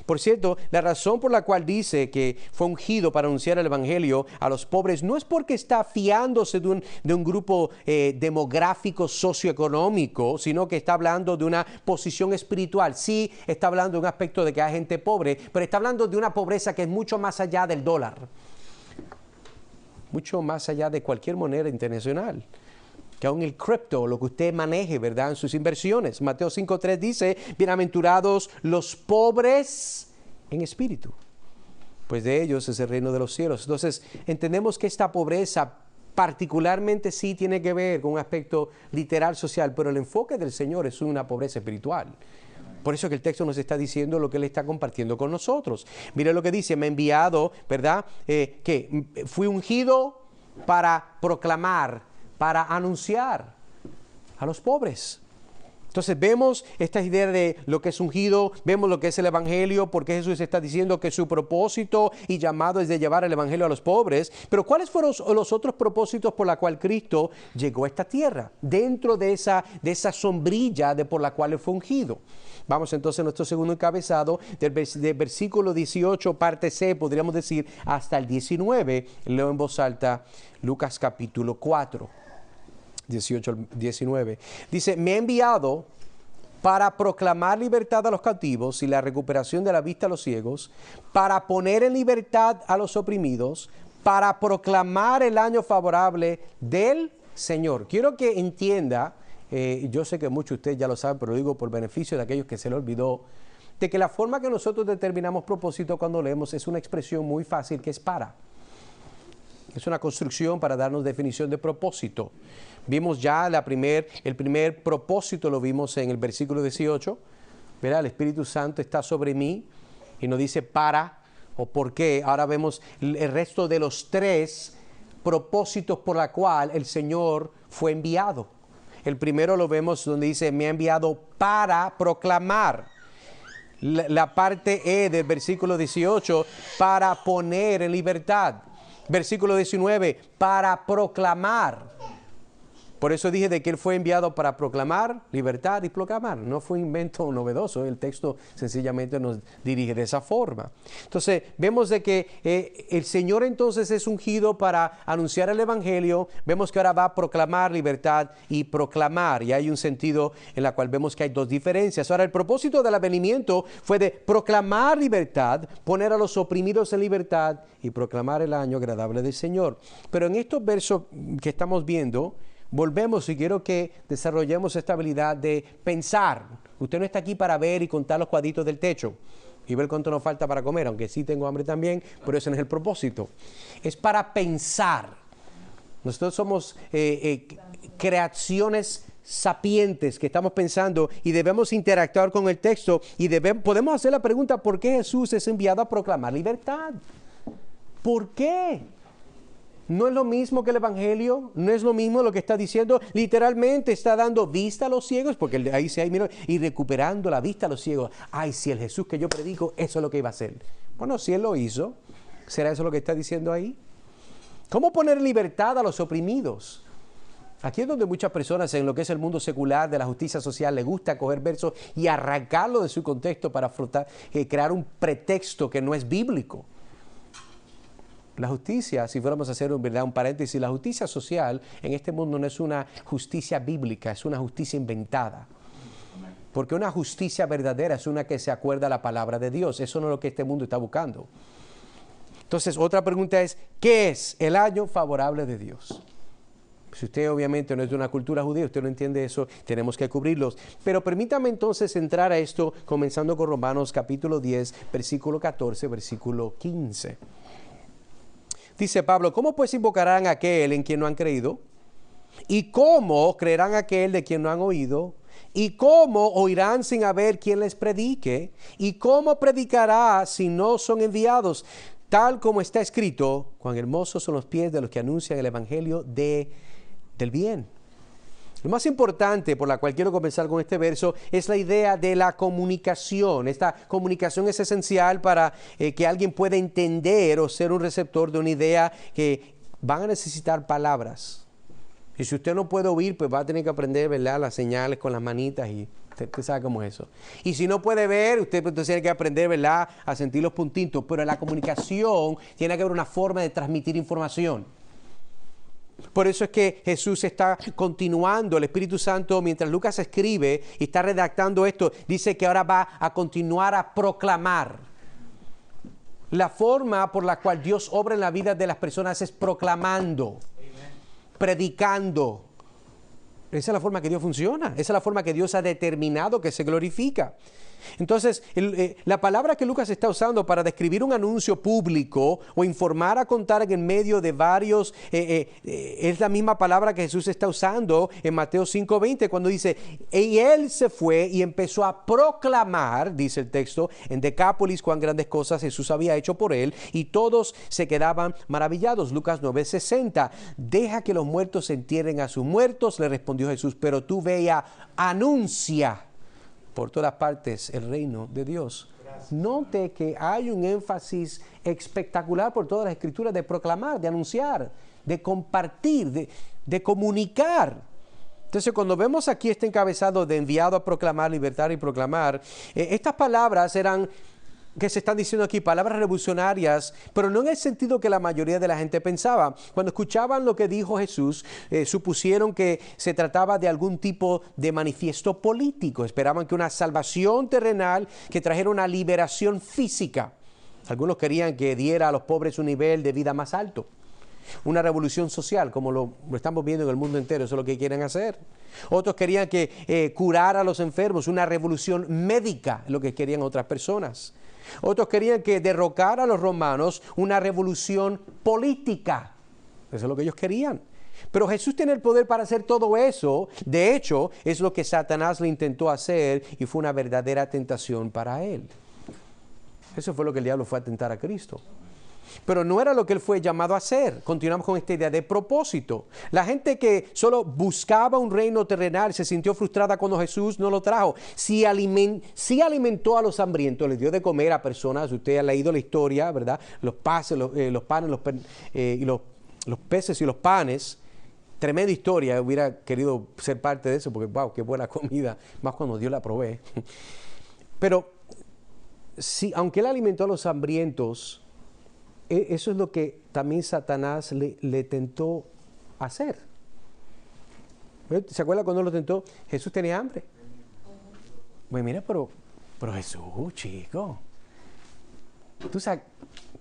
Por cierto, la razón por la cual dice que fue ungido para anunciar el Evangelio a los pobres no es porque está fiándose de un grupo demográfico socioeconómico, sino que está hablando de una posición espiritual. Sí, está hablando de un aspecto de que hay gente pobre, pero está hablando de una pobreza que es mucho más allá del dólar, mucho más allá de cualquier moneda internacional. Que aún el cripto, lo que usted maneje, ¿verdad?, en sus inversiones. Mateo 5:3 dice, bienaventurados los pobres en espíritu, pues de ellos es el reino de los cielos. Entonces, entendemos que esta pobreza particularmente sí tiene que ver con un aspecto literal social, pero el enfoque del Señor es una pobreza espiritual. Por eso que el texto nos está diciendo lo que Él está compartiendo con nosotros. Mire lo que dice, me ha enviado, ¿verdad?, que fui ungido para proclamar, para anunciar a los pobres. Entonces vemos esta idea de lo que es ungido, vemos lo que es el Evangelio, porque Jesús está diciendo que su propósito y llamado es de llevar el Evangelio a los pobres. Pero ¿cuáles fueron los otros propósitos por la cual Cristo llegó a esta tierra? Dentro de esa sombrilla por la cual Él fue ungido. Vamos entonces a nuestro segundo encabezado, del versículo 18, parte C, podríamos decir, hasta el 19. Leo en voz alta Lucas capítulo 4. 18 al 19. Dice, me ha enviado para proclamar libertad a los cautivos y la recuperación de la vista a los ciegos, para poner en libertad a los oprimidos, para proclamar el año favorable del Señor. Quiero que entienda, yo sé que muchos de ustedes ya lo saben, pero lo digo por beneficio de aquellos que se les olvidó, de que la forma que nosotros determinamos propósito cuando leemos es una expresión muy fácil que es para. Es una construcción para darnos definición de propósito. Vimos ya el primer propósito, lo vimos en el versículo 18. ¿Verdad? El Espíritu Santo está sobre mí y nos dice para o por qué. Ahora vemos el resto de los 3 propósitos por la cual el Señor fue enviado. El primero lo vemos donde dice, me ha enviado para proclamar. La parte E del versículo 18, para poner en libertad. Versículo 19, para proclamar. Por eso dije de que Él fue enviado para proclamar libertad y proclamar. No fue un invento novedoso, el texto sencillamente nos dirige de esa forma. Entonces, vemos de que el Señor entonces es ungido para anunciar el Evangelio. Vemos que ahora va a proclamar libertad y proclamar. Y hay un sentido en el cual vemos que hay 2 diferencias. Ahora, el propósito del avenimiento fue de proclamar libertad, poner a los oprimidos en libertad y proclamar el año agradable del Señor. Pero en estos versos que estamos viendo, volvemos y quiero que desarrollemos esta habilidad de pensar. Usted no está aquí para ver y contar los cuadritos del techo y ver cuánto nos falta para comer, aunque sí tengo hambre también, pero ese no es el propósito. Es para pensar. Nosotros somos creaciones sapientes que estamos pensando y debemos interactuar con el texto y podemos hacer la pregunta, ¿por qué Jesús es enviado a proclamar libertad? ¿Por qué? ¿No es lo mismo que el Evangelio? ¿No es lo mismo lo que está diciendo? Literalmente está dando vista a los ciegos, porque ahí se mira, y recuperando la vista a los ciegos. Ay, si el Jesús que yo predico, eso es lo que iba a hacer. Bueno, si Él lo hizo, ¿será eso lo que está diciendo ahí? ¿Cómo poner en libertad a los oprimidos? Aquí es donde muchas personas en lo que es el mundo secular de la justicia social les gusta coger versos y arrancarlo de su contexto para crear un pretexto que no es bíblico. La justicia, si fuéramos a hacer un paréntesis, la justicia social en este mundo no es una justicia bíblica, es una justicia inventada. Porque una justicia verdadera es una que se acuerda a la palabra de Dios. Eso no es lo que este mundo está buscando. Entonces, otra pregunta es, ¿qué es el año favorable de Dios? Si usted obviamente no es de una cultura judía, usted no entiende eso, tenemos que cubrirlos. Pero permítame entonces entrar a esto, comenzando con Romanos capítulo 10, versículo 14, versículo 15. Dice Pablo, ¿cómo pues invocarán a aquel en quien no han creído? ¿Y cómo creerán aquel de quien no han oído? ¿Y cómo oirán sin haber quien les predique? ¿Y cómo predicará si no son enviados? Tal como está escrito, cuán hermosos son los pies de los que anuncian el evangelio del bien. Lo más importante por la cual quiero comenzar con este verso es la idea de la comunicación. Esta comunicación es esencial para que alguien pueda entender o ser un receptor de una idea que van a necesitar palabras. Y si usted no puede oír, pues va a tener que aprender, ¿verdad?, las señales con las manitas y usted sabe cómo es eso. Y si no puede ver, usted pues, tiene que aprender, ¿verdad?, a sentir los puntitos. Pero en la comunicación tiene que haber una forma de transmitir información. Por eso es que Jesús está continuando, el Espíritu Santo, mientras Lucas escribe y está redactando esto, dice que ahora va a continuar a proclamar. La forma por la cual Dios obra en la vida de las personas es proclamando, predicando. Esa es la forma que Dios funciona, esa es la forma que Dios ha determinado que se glorifica. Entonces, la palabra que Lucas está usando para describir un anuncio público o informar a contar en medio de varios, es la misma palabra que Jesús está usando en Mateo 5:20 cuando dice, y Él se fue y empezó a proclamar, dice el texto, en Decápolis cuán grandes cosas Jesús había hecho por Él y todos se quedaban maravillados. Lucas 9:60, deja que los muertos se entierren a sus muertos, le respondió Jesús, pero tú ve y anuncia por todas partes el reino de Dios. Gracias. Note que hay un énfasis espectacular por todas las escrituras de proclamar, de anunciar, de compartir, de comunicar. Entonces, cuando vemos aquí este encabezado de enviado a proclamar, libertad y proclamar, estas palabras eran que se están diciendo aquí, palabras revolucionarias, pero no en el sentido que la mayoría de la gente pensaba. Cuando escuchaban lo que dijo Jesús, supusieron que se trataba de algún tipo de manifiesto político. Esperaban que una salvación terrenal que trajera una liberación física. Algunos querían que diera a los pobres un nivel de vida más alto. Una revolución social, como lo estamos viendo en el mundo entero, eso es lo que quieren hacer. Otros querían que curara a los enfermos, una revolución médica, lo que querían otras personas. Otros querían que derrocara a los romanos, una revolución política. Eso es lo que ellos querían. Pero Jesús tiene el poder para hacer todo eso. De hecho, es lo que Satanás le intentó hacer y fue una verdadera tentación para él. Eso fue lo que el diablo fue a tentar a Cristo. Pero no era lo que él fue llamado a hacer. Continuamos con esta idea de propósito. La gente que solo buscaba un reino terrenal se sintió frustrada cuando Jesús no lo trajo. Sí alimentó a los hambrientos, les dio de comer a personas. Usted ha leído la historia, ¿verdad? Los peces y los panes. Tremenda historia. Hubiera querido ser parte de eso porque, wow, qué buena comida. Más cuando Dios la provee. Pero, sí, aunque él alimentó a los hambrientos, eso es lo que también Satanás le tentó hacer. ¿Se acuerda cuando lo tentó? Jesús tenía hambre. Pues mira, pero Jesús, chico.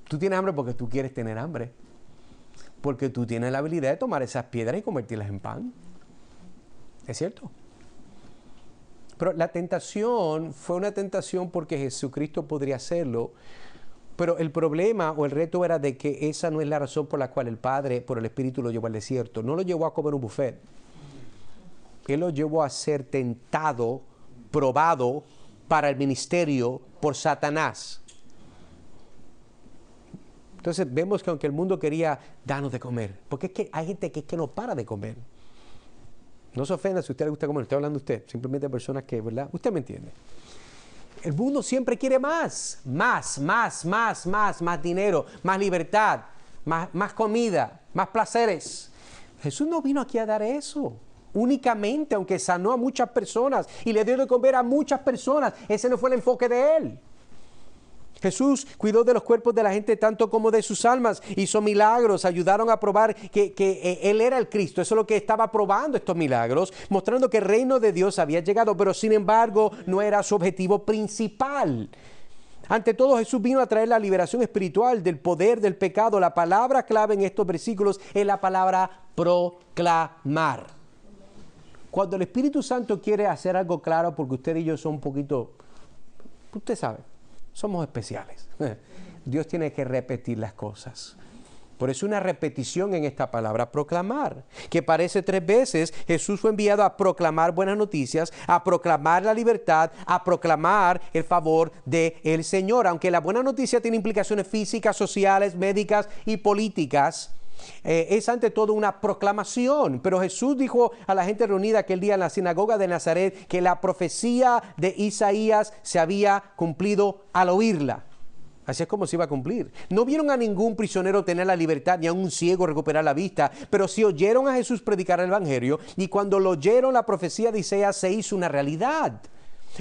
Tú tienes hambre porque tú quieres tener hambre. Porque tú tienes la habilidad de tomar esas piedras y convertirlas en pan. ¿Es cierto? Pero la tentación fue una tentación porque Jesucristo podría hacerlo. Pero el problema o el reto era de que esa no es la razón por la cual el Padre, por el Espíritu, lo llevó al desierto. No lo llevó a comer un buffet. Él lo llevó a ser tentado, probado para el ministerio por Satanás. Entonces vemos que aunque el mundo quería darnos de comer, porque es que hay gente que no para de comer. No se ofenda si a usted le gusta comer, estoy hablando de usted, simplemente de personas que, ¿verdad? Usted me entiende. El mundo siempre quiere más dinero, más libertad, más comida, más placeres. Jesús no vino aquí a dar eso. Únicamente, aunque sanó a muchas personas y le dio de comer a muchas personas, ese no fue el enfoque de él. Jesús cuidó de los cuerpos de la gente tanto como de sus almas, hizo milagros, ayudaron a probar que Él era el Cristo. Eso es lo que estaba probando estos milagros, mostrando que el reino de Dios había llegado, pero sin embargo no era su objetivo principal. Ante todo, Jesús vino a traer la liberación espiritual del poder del pecado. La palabra clave en estos versículos es la palabra proclamar. Cuando el Espíritu Santo quiere hacer algo claro, porque usted y yo somos un poquito, usted sabe, somos especiales. Dios tiene que repetir las cosas. Por eso una repetición en esta palabra proclamar, que aparece 3 veces. Jesús fue enviado a proclamar buenas noticias, a proclamar la libertad, a proclamar el favor del Señor. Aunque la buena noticia tiene implicaciones físicas, sociales, médicas y políticas, es ante todo una proclamación. Pero Jesús dijo a la gente reunida aquel día en la sinagoga de Nazaret que la profecía de Isaías se había cumplido al oírla. Así es como se iba a cumplir. No vieron a ningún prisionero tener la libertad ni a un ciego recuperar la vista, pero sí oyeron a Jesús predicar el evangelio, y cuando lo oyeron, la profecía de Isaías se hizo una realidad.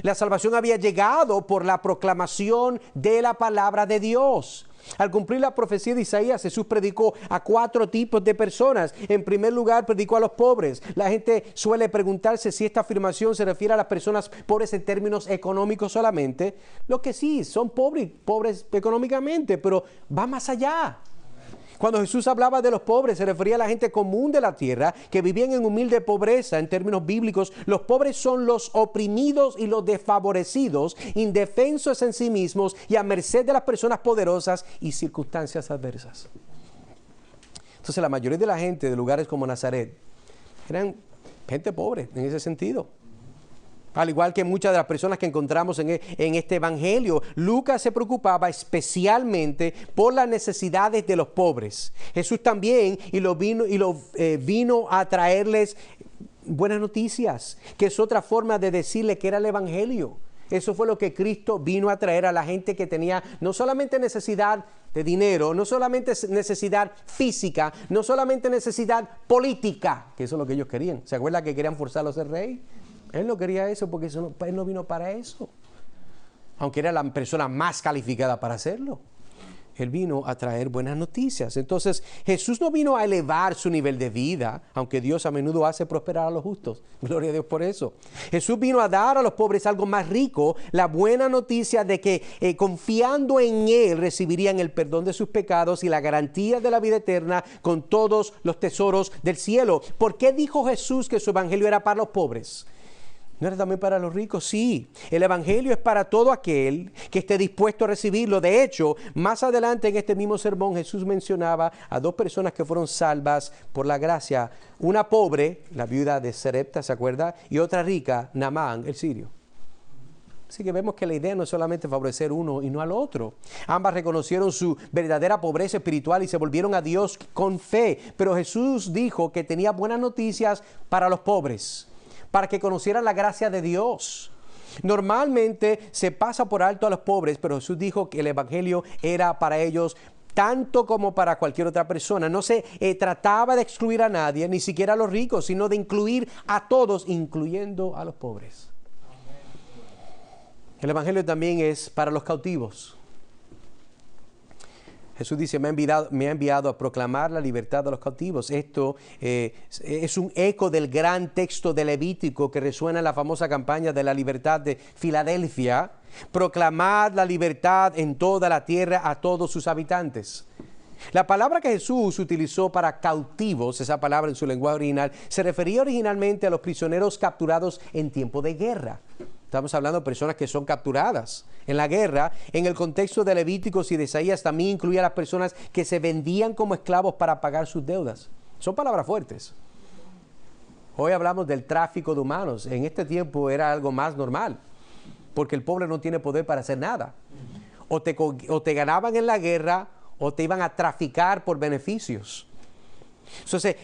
La salvación había llegado por la proclamación de la palabra de Dios. Al cumplir la profecía de Isaías, Jesús predicó a 4 tipos de personas. En primer lugar, predicó a los pobres. La gente suele preguntarse si esta afirmación se refiere a las personas pobres en términos económicos solamente. Lo que sí, son pobres económicamente, pero va más allá. Cuando Jesús hablaba de los pobres, se refería a la gente común de la tierra que vivían en humilde pobreza. En términos bíblicos, los pobres son los oprimidos y los desfavorecidos, indefensos en sí mismos y a merced de las personas poderosas y circunstancias adversas. Entonces, la mayoría de la gente de lugares como Nazaret eran gente pobre en ese sentido. Al igual que muchas de las personas que encontramos en este evangelio, Lucas se preocupaba especialmente por las necesidades de los pobres. Jesús también vino a traerles buenas noticias, que es otra forma de decirle que era el evangelio. Eso fue lo que Cristo vino a traer a la gente que tenía no solamente necesidad de dinero, no solamente necesidad física, no solamente necesidad política, que eso es lo que ellos querían. ¿Se acuerdan que querían forzarlo a ser rey? Él no quería eso porque él no vino para eso. aunque era la persona más calificada para hacerlo. Él vino a traer buenas noticias. Entonces, Jesús no vino a elevar su nivel de vida, aunque Dios a menudo hace prosperar a los justos. Gloria a Dios por eso. Jesús vino a dar a los pobres algo más rico, la buena noticia de que confiando en Él recibirían el perdón de sus pecados y la garantía de la vida eterna con todos los tesoros del cielo. ¿Por qué dijo Jesús que su evangelio era para los pobres? ¿No era también para los ricos? Sí, el evangelio es para todo aquel que esté dispuesto a recibirlo. De hecho, más adelante en este mismo sermón Jesús mencionaba a dos personas que fueron salvas por la gracia. Una pobre, la viuda de Sarepta, ¿se acuerda? Y otra rica, Naamán, el sirio. Así que vemos que la idea no es solamente favorecer uno y no al otro. Ambas reconocieron su verdadera pobreza espiritual y se volvieron a Dios con fe. Pero Jesús dijo que tenía buenas noticias para los pobres, para que conocieran la gracia de Dios. Normalmente se pasa por alto a los pobres, pero Jesús dijo que el evangelio era para ellos tanto como para cualquier otra persona. No se trataba de excluir a nadie, ni siquiera a los ricos, sino de incluir a todos, incluyendo a los pobres. El evangelio también es para los cautivos. Jesús dice, me ha enviado a proclamar la libertad de los cautivos. Esto es un eco del gran texto de Levítico que resuena en la famosa campaña de la libertad de Filadelfia. Proclamad la libertad en toda la tierra a todos sus habitantes. La palabra que Jesús utilizó para cautivos, esa palabra en su lenguaje original, se refería originalmente a los prisioneros capturados en tiempo de guerra. Estamos hablando de personas que son capturadas en la guerra. En el contexto de Levíticos y de Isaías también incluía a las personas que se vendían como esclavos para pagar sus deudas. Son palabras fuertes. Hoy hablamos del tráfico de humanos. En este tiempo era algo más normal, porque el pobre no tiene poder para hacer nada. O te ganaban en la guerra o te iban a traficar por beneficios. Entonces,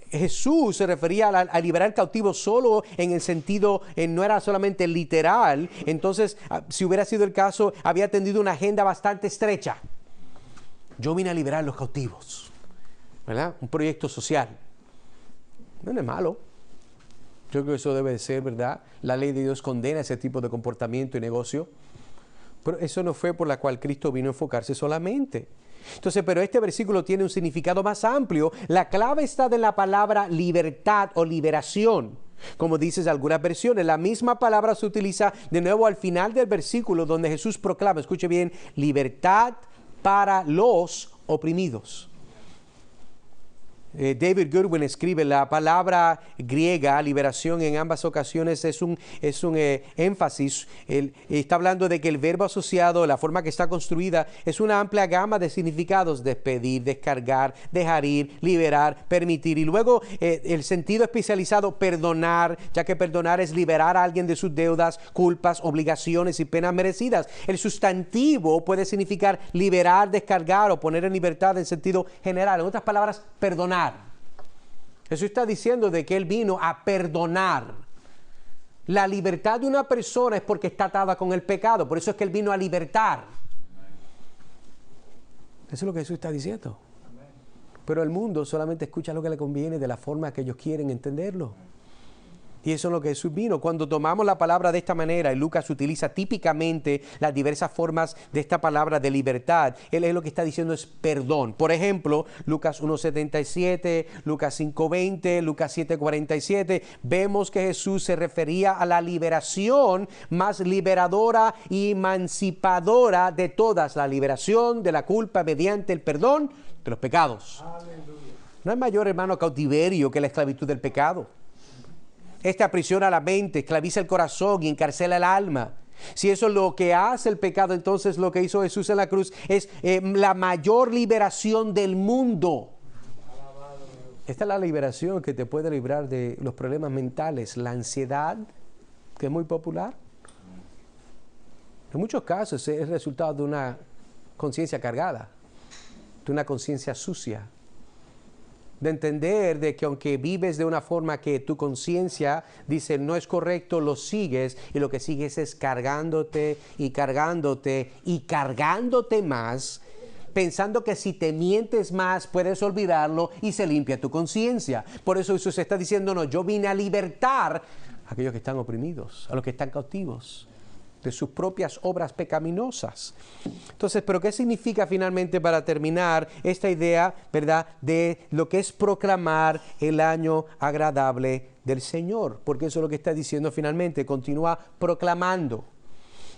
Jesús se refería a liberar cautivos solo en el sentido, no era solamente literal. Entonces, si hubiera sido el caso, había tenido una agenda bastante estrecha. Yo vine a liberar los cautivos, ¿verdad? Un proyecto social. No es malo. Yo creo que eso debe de ser, ¿verdad? La ley de Dios condena ese tipo de comportamiento y negocio. Pero eso no fue por la cual Cristo vino a enfocarse solamente. Entonces, pero este versículo tiene un significado más amplio. La clave está en la palabra libertad o liberación. Como dices algunas versiones, la misma palabra se utiliza de nuevo al final del versículo donde Jesús proclama, escuche bien, libertad para los oprimidos. David Goodwin escribe, la palabra griega, liberación, en ambas ocasiones es un énfasis. Está hablando de que el verbo asociado, la forma que está construida, es una amplia gama de significados: despedir, descargar, dejar ir, liberar, permitir. Y luego el sentido especializado, perdonar, ya que perdonar es liberar a alguien de sus deudas, culpas, obligaciones y penas merecidas. El sustantivo puede significar liberar, descargar o poner en libertad en sentido general. En otras palabras, perdonar. Jesús está diciendo de que Él vino a perdonar. La libertad de una persona es porque está atada con el pecado. Por eso es que Él vino a libertar. Eso es lo que Jesús está diciendo. Pero el mundo solamente escucha lo que le conviene de la forma que ellos quieren entenderlo. Y eso es lo que Jesús vino. Cuando tomamos la palabra de esta manera, y Lucas utiliza típicamente las diversas formas de esta palabra de libertad, él es lo que está diciendo es perdón. Por ejemplo, Lucas 1:77, Lucas 5:20, Lucas 7:47, vemos que Jesús se refería a la liberación más liberadora y emancipadora de todas, la liberación de la culpa mediante el perdón de los pecados. Aleluya. No hay mayor, hermano, cautiverio que la esclavitud del pecado. Este aprisiona la mente, esclaviza el corazón y encarcela el alma. Si eso es lo que hace el pecado, entonces lo que hizo Jesús en la cruz es la mayor liberación del mundo. Esta es la liberación que te puede librar de los problemas mentales, la ansiedad, que es muy popular. En muchos casos es el resultado de una conciencia cargada, de una conciencia sucia. De entender de que aunque vives de una forma que tu conciencia dice no es correcto, lo sigues y lo que sigues es cargándote y cargándote y cargándote más, pensando que si te mientes más puedes olvidarlo y se limpia tu conciencia. Por eso Jesús está diciendo, no, yo vine a libertar a aquellos que están oprimidos, a los que están cautivos. de sus propias obras pecaminosas. Entonces, ¿pero qué significa finalmente, para terminar, esta idea, ¿verdad?, de lo que es proclamar el año agradable del Señor? Porque eso es lo que está diciendo finalmente, continúa proclamando.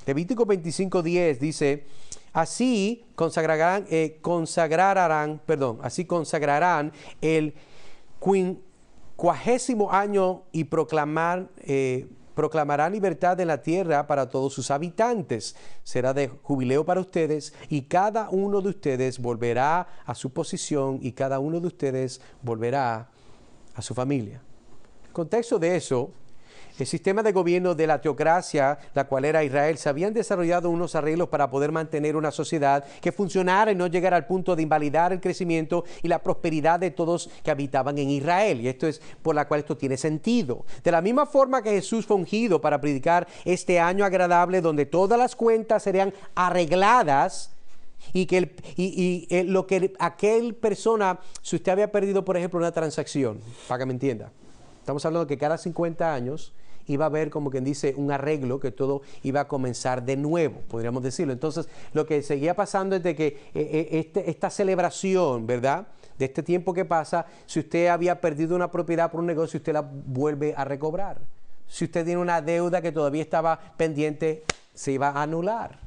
Levítico 25:10 dice: así consagrarán el 50º año y proclamarán libertad en la tierra para todos sus habitantes. Será de jubileo para ustedes, y cada uno de ustedes volverá a su posición, y cada uno de ustedes volverá a su familia. El contexto de eso: el sistema de gobierno de la teocracia, la cual era Israel, se habían desarrollado unos arreglos para poder mantener una sociedad que funcionara y no llegara al punto de invalidar el crecimiento y la prosperidad de todos que habitaban en Israel. Y esto es por la cual esto tiene sentido. De la misma forma que Jesús fue ungido para predicar este año agradable, donde todas las cuentas serían arregladas, y que aquel persona, si usted había perdido, por ejemplo, una transacción, para que me entienda, estamos hablando de que cada 50 años iba a haber, como quien dice, un arreglo, que todo iba a comenzar de nuevo, podríamos decirlo. Entonces, lo que seguía pasando es de que esta celebración, ¿verdad?, de este tiempo que pasa, si usted había perdido una propiedad por un negocio, usted la vuelve a recobrar. Si usted tiene una deuda que todavía estaba pendiente, se iba a anular.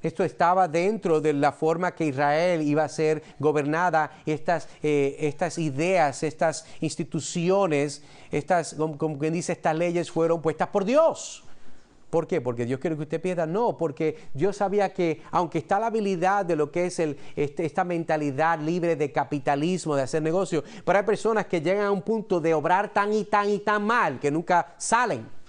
Esto estaba dentro de la forma que Israel iba a ser gobernada. Estas ideas, estas instituciones, como quien dice, estas leyes fueron puestas por Dios. ¿Por qué? ¿Porque Dios quiere que usted pierda? No, porque Dios sabía que, aunque está la habilidad de lo que es esta mentalidad libre de capitalismo, de hacer negocio, pero hay personas que llegan a un punto de obrar tan y tan y tan mal que nunca salen.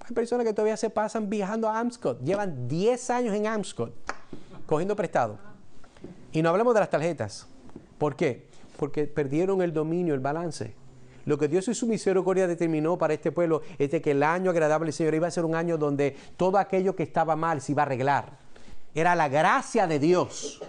Hay personas que todavía se pasan viajando a Amscot. Llevan 10 años en Amscot, cogiendo prestado. Y no hablamos de las tarjetas. ¿Por qué? Porque perdieron el dominio, el balance. Lo que Dios y su misericordia determinó para este pueblo es de que el año agradable del Señor iba a ser un año donde todo aquello que estaba mal se iba a arreglar. Era la gracia de Dios.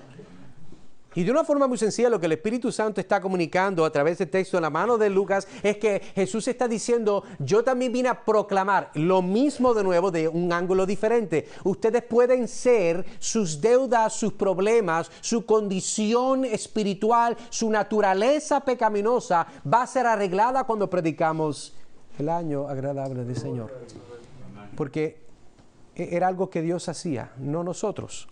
Y de una forma muy sencilla, lo que el Espíritu Santo está comunicando a través del texto en la mano de Lucas es que Jesús está diciendo: yo también vine a proclamar lo mismo de nuevo, de un ángulo diferente. Ustedes pueden ser, sus deudas, sus problemas, su condición espiritual, su naturaleza pecaminosa va a ser arreglada cuando predicamos el año agradable del Señor. Porque era algo que Dios hacía, no nosotros.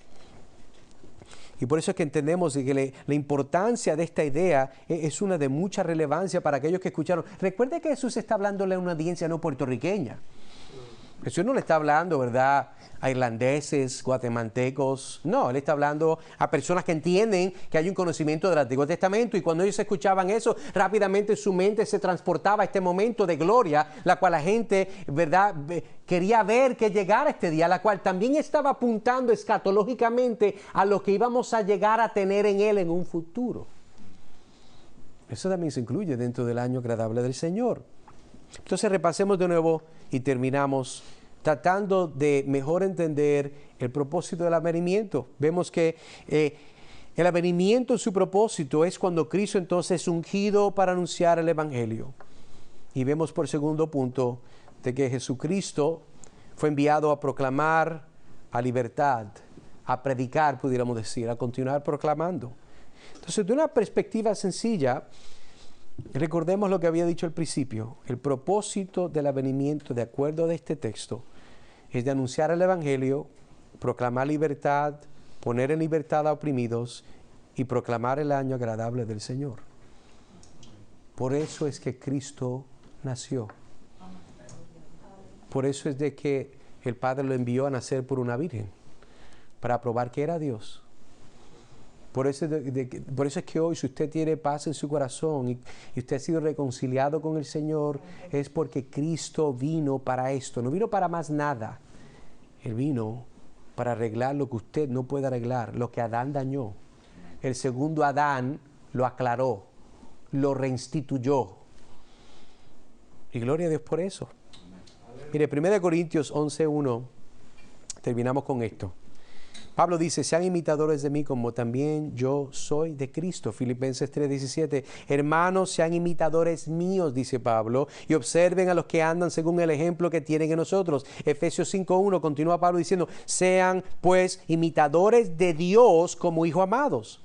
Y por eso es que entendemos que la importancia de esta idea es una de mucha relevancia para aquellos que escucharon. Recuerde que Jesús está hablándole a una audiencia no puertorriqueña. Jesús no le está hablando, ¿verdad?, a irlandeses, guatemaltecos. No, Él está hablando a personas que entienden que hay un conocimiento del Antiguo Testamento, y cuando ellos escuchaban eso, rápidamente su mente se transportaba a este momento de gloria, la cual la gente, ¿verdad?, quería ver que llegara este día, la cual también estaba apuntando escatológicamente a lo que íbamos a llegar a tener en Él en un futuro. Eso también se incluye dentro del año agradable del Señor. Entonces repasemos de nuevo y terminamos tratando de mejor entender el propósito del advenimiento. Vemos que el advenimiento, su propósito es cuando Cristo entonces es ungido para anunciar el Evangelio. Y vemos por segundo punto de que Jesucristo fue enviado a proclamar a libertad, a predicar, pudiéramos decir, a continuar proclamando. Entonces, de una perspectiva sencilla, recordemos lo que había dicho al principio. El propósito del advenimiento, de acuerdo a este texto, es de anunciar el Evangelio, proclamar libertad, poner en libertad a oprimidos y proclamar el año agradable del Señor. Por eso es que Cristo nació. Por eso es de que el Padre lo envió a nacer por una virgen, para probar que era Dios. Por eso es que hoy, si usted tiene paz en su corazón y usted ha sido reconciliado con el Señor, es porque Cristo vino para esto. No vino para más nada. Él vino para arreglar lo que usted no puede arreglar, lo que Adán dañó. El segundo Adán lo aclaró, lo reinstituyó. Y gloria a Dios por eso. Mire, 1 Corintios 11:1, terminamos con esto. Pablo dice, sean imitadores de mí como también yo soy de Cristo. Filipenses 3:17. Hermanos, sean imitadores míos, dice Pablo, y observen a los que andan según el ejemplo que tienen en nosotros. Efesios 5:1 continúa Pablo diciendo, sean pues imitadores de Dios como hijos amados.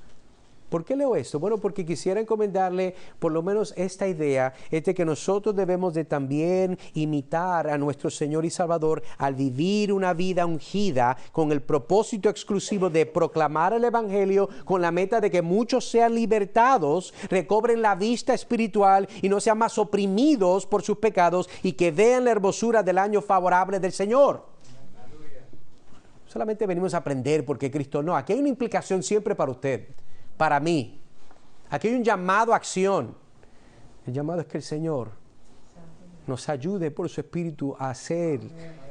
¿Por qué leo esto? Bueno, porque quisiera encomendarle por lo menos esta idea, es de que nosotros debemos de también imitar a nuestro Señor y Salvador al vivir una vida ungida con el propósito exclusivo de proclamar el Evangelio con la meta de que muchos sean libertados, recobren la vista espiritual y no sean más oprimidos por sus pecados y que vean la hermosura del año favorable del Señor. Solamente venimos a aprender porque Cristo no. Aquí hay una implicación siempre para usted. Para mí, aquí hay un llamado a acción. El llamado es que el Señor nos ayude por su Espíritu a hacer,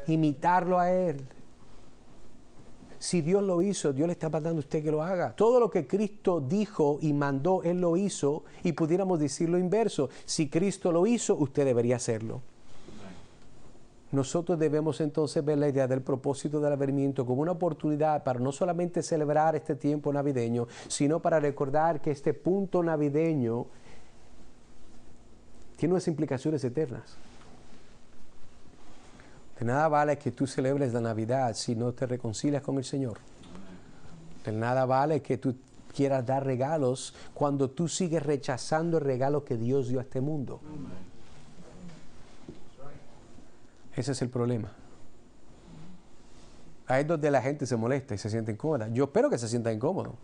imitarlo a Él. Si Dios lo hizo, Dios le está mandando a usted que lo haga. Todo lo que Cristo dijo y mandó, Él lo hizo, y pudiéramos decir lo inverso. Si Cristo lo hizo, usted debería hacerlo. Nosotros debemos entonces ver la idea del propósito del advenimiento como una oportunidad para no solamente celebrar este tiempo navideño, sino para recordar que este punto navideño tiene unas implicaciones eternas. De nada vale que tú celebres la Navidad si no te reconcilias con el Señor. De nada vale que tú quieras dar regalos cuando tú sigues rechazando el regalo que Dios dio a este mundo. Ese es el problema. Ahí es donde la gente se molesta y se siente incómoda. Yo espero que se sienta incómodo.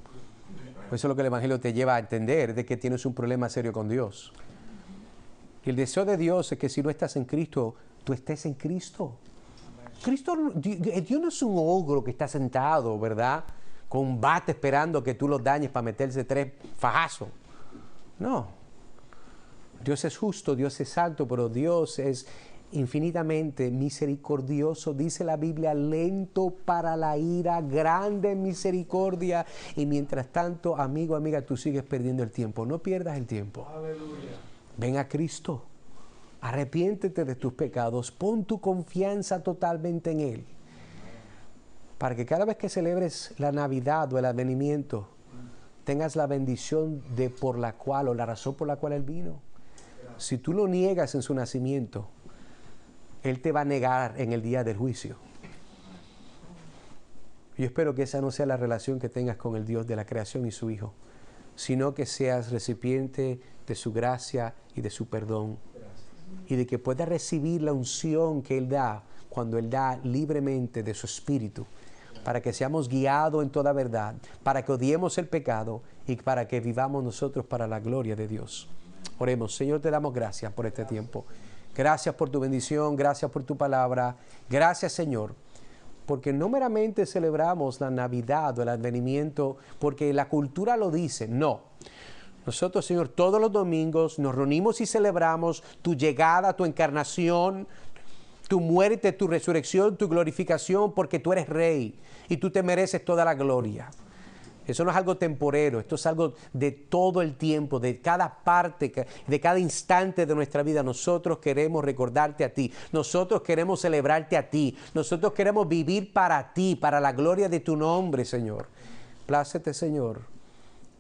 Eso es lo que el Evangelio te lleva a entender, de que tienes un problema serio con Dios. Y el deseo de Dios es que si no estás en Cristo, tú estés en Cristo. Dios no es un ogro que está sentado, ¿verdad?, con un bate esperando que tú lo dañes para meterse 3 fajazos. No. Dios es justo, Dios es santo, pero Dios es infinitamente misericordioso, dice la Biblia, lento para la ira, grande en misericordia. Y mientras tanto, amigo, amiga, tú sigues perdiendo el tiempo. No pierdas el tiempo. Aleluya. Ven a Cristo, arrepiéntete de tus pecados, pon tu confianza totalmente en Él, para que cada vez que celebres la Navidad o el advenimiento, tengas la bendición de por la cual o la razón por la cual Él vino. Si tú lo niegas en su nacimiento, Él te va a negar en el día del juicio. Yo espero que esa no sea la relación que tengas con el Dios de la creación y su Hijo, sino que seas recipiente de su gracia y de su perdón. Y de que puedas recibir la unción que Él da cuando Él da libremente de su Espíritu, para que seamos guiados en toda verdad, para que odiemos el pecado y para que vivamos nosotros para la gloria de Dios. Oremos. Señor, te damos gracias por este tiempo. Gracias por tu bendición, gracias por tu palabra. Gracias, Señor, porque no meramente celebramos la Navidad o el advenimiento porque la cultura lo dice. No. Nosotros, Señor, todos los domingos nos reunimos y celebramos tu llegada, tu encarnación, tu muerte, tu resurrección, tu glorificación, porque tú eres Rey y tú te mereces toda la gloria. Eso no es algo temporero, esto es algo de todo el tiempo, de cada parte, de cada instante de nuestra vida. Nosotros queremos recordarte a ti, nosotros queremos celebrarte a ti, nosotros queremos vivir para ti, para la gloria de tu nombre, Señor. Plácete, Señor,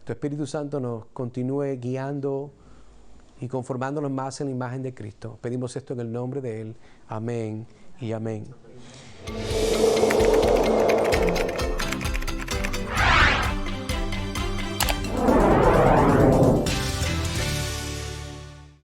tu Espíritu Santo nos continúe guiando y conformándonos más en la imagen de Cristo. Pedimos esto en el nombre de Él. Amén y amén.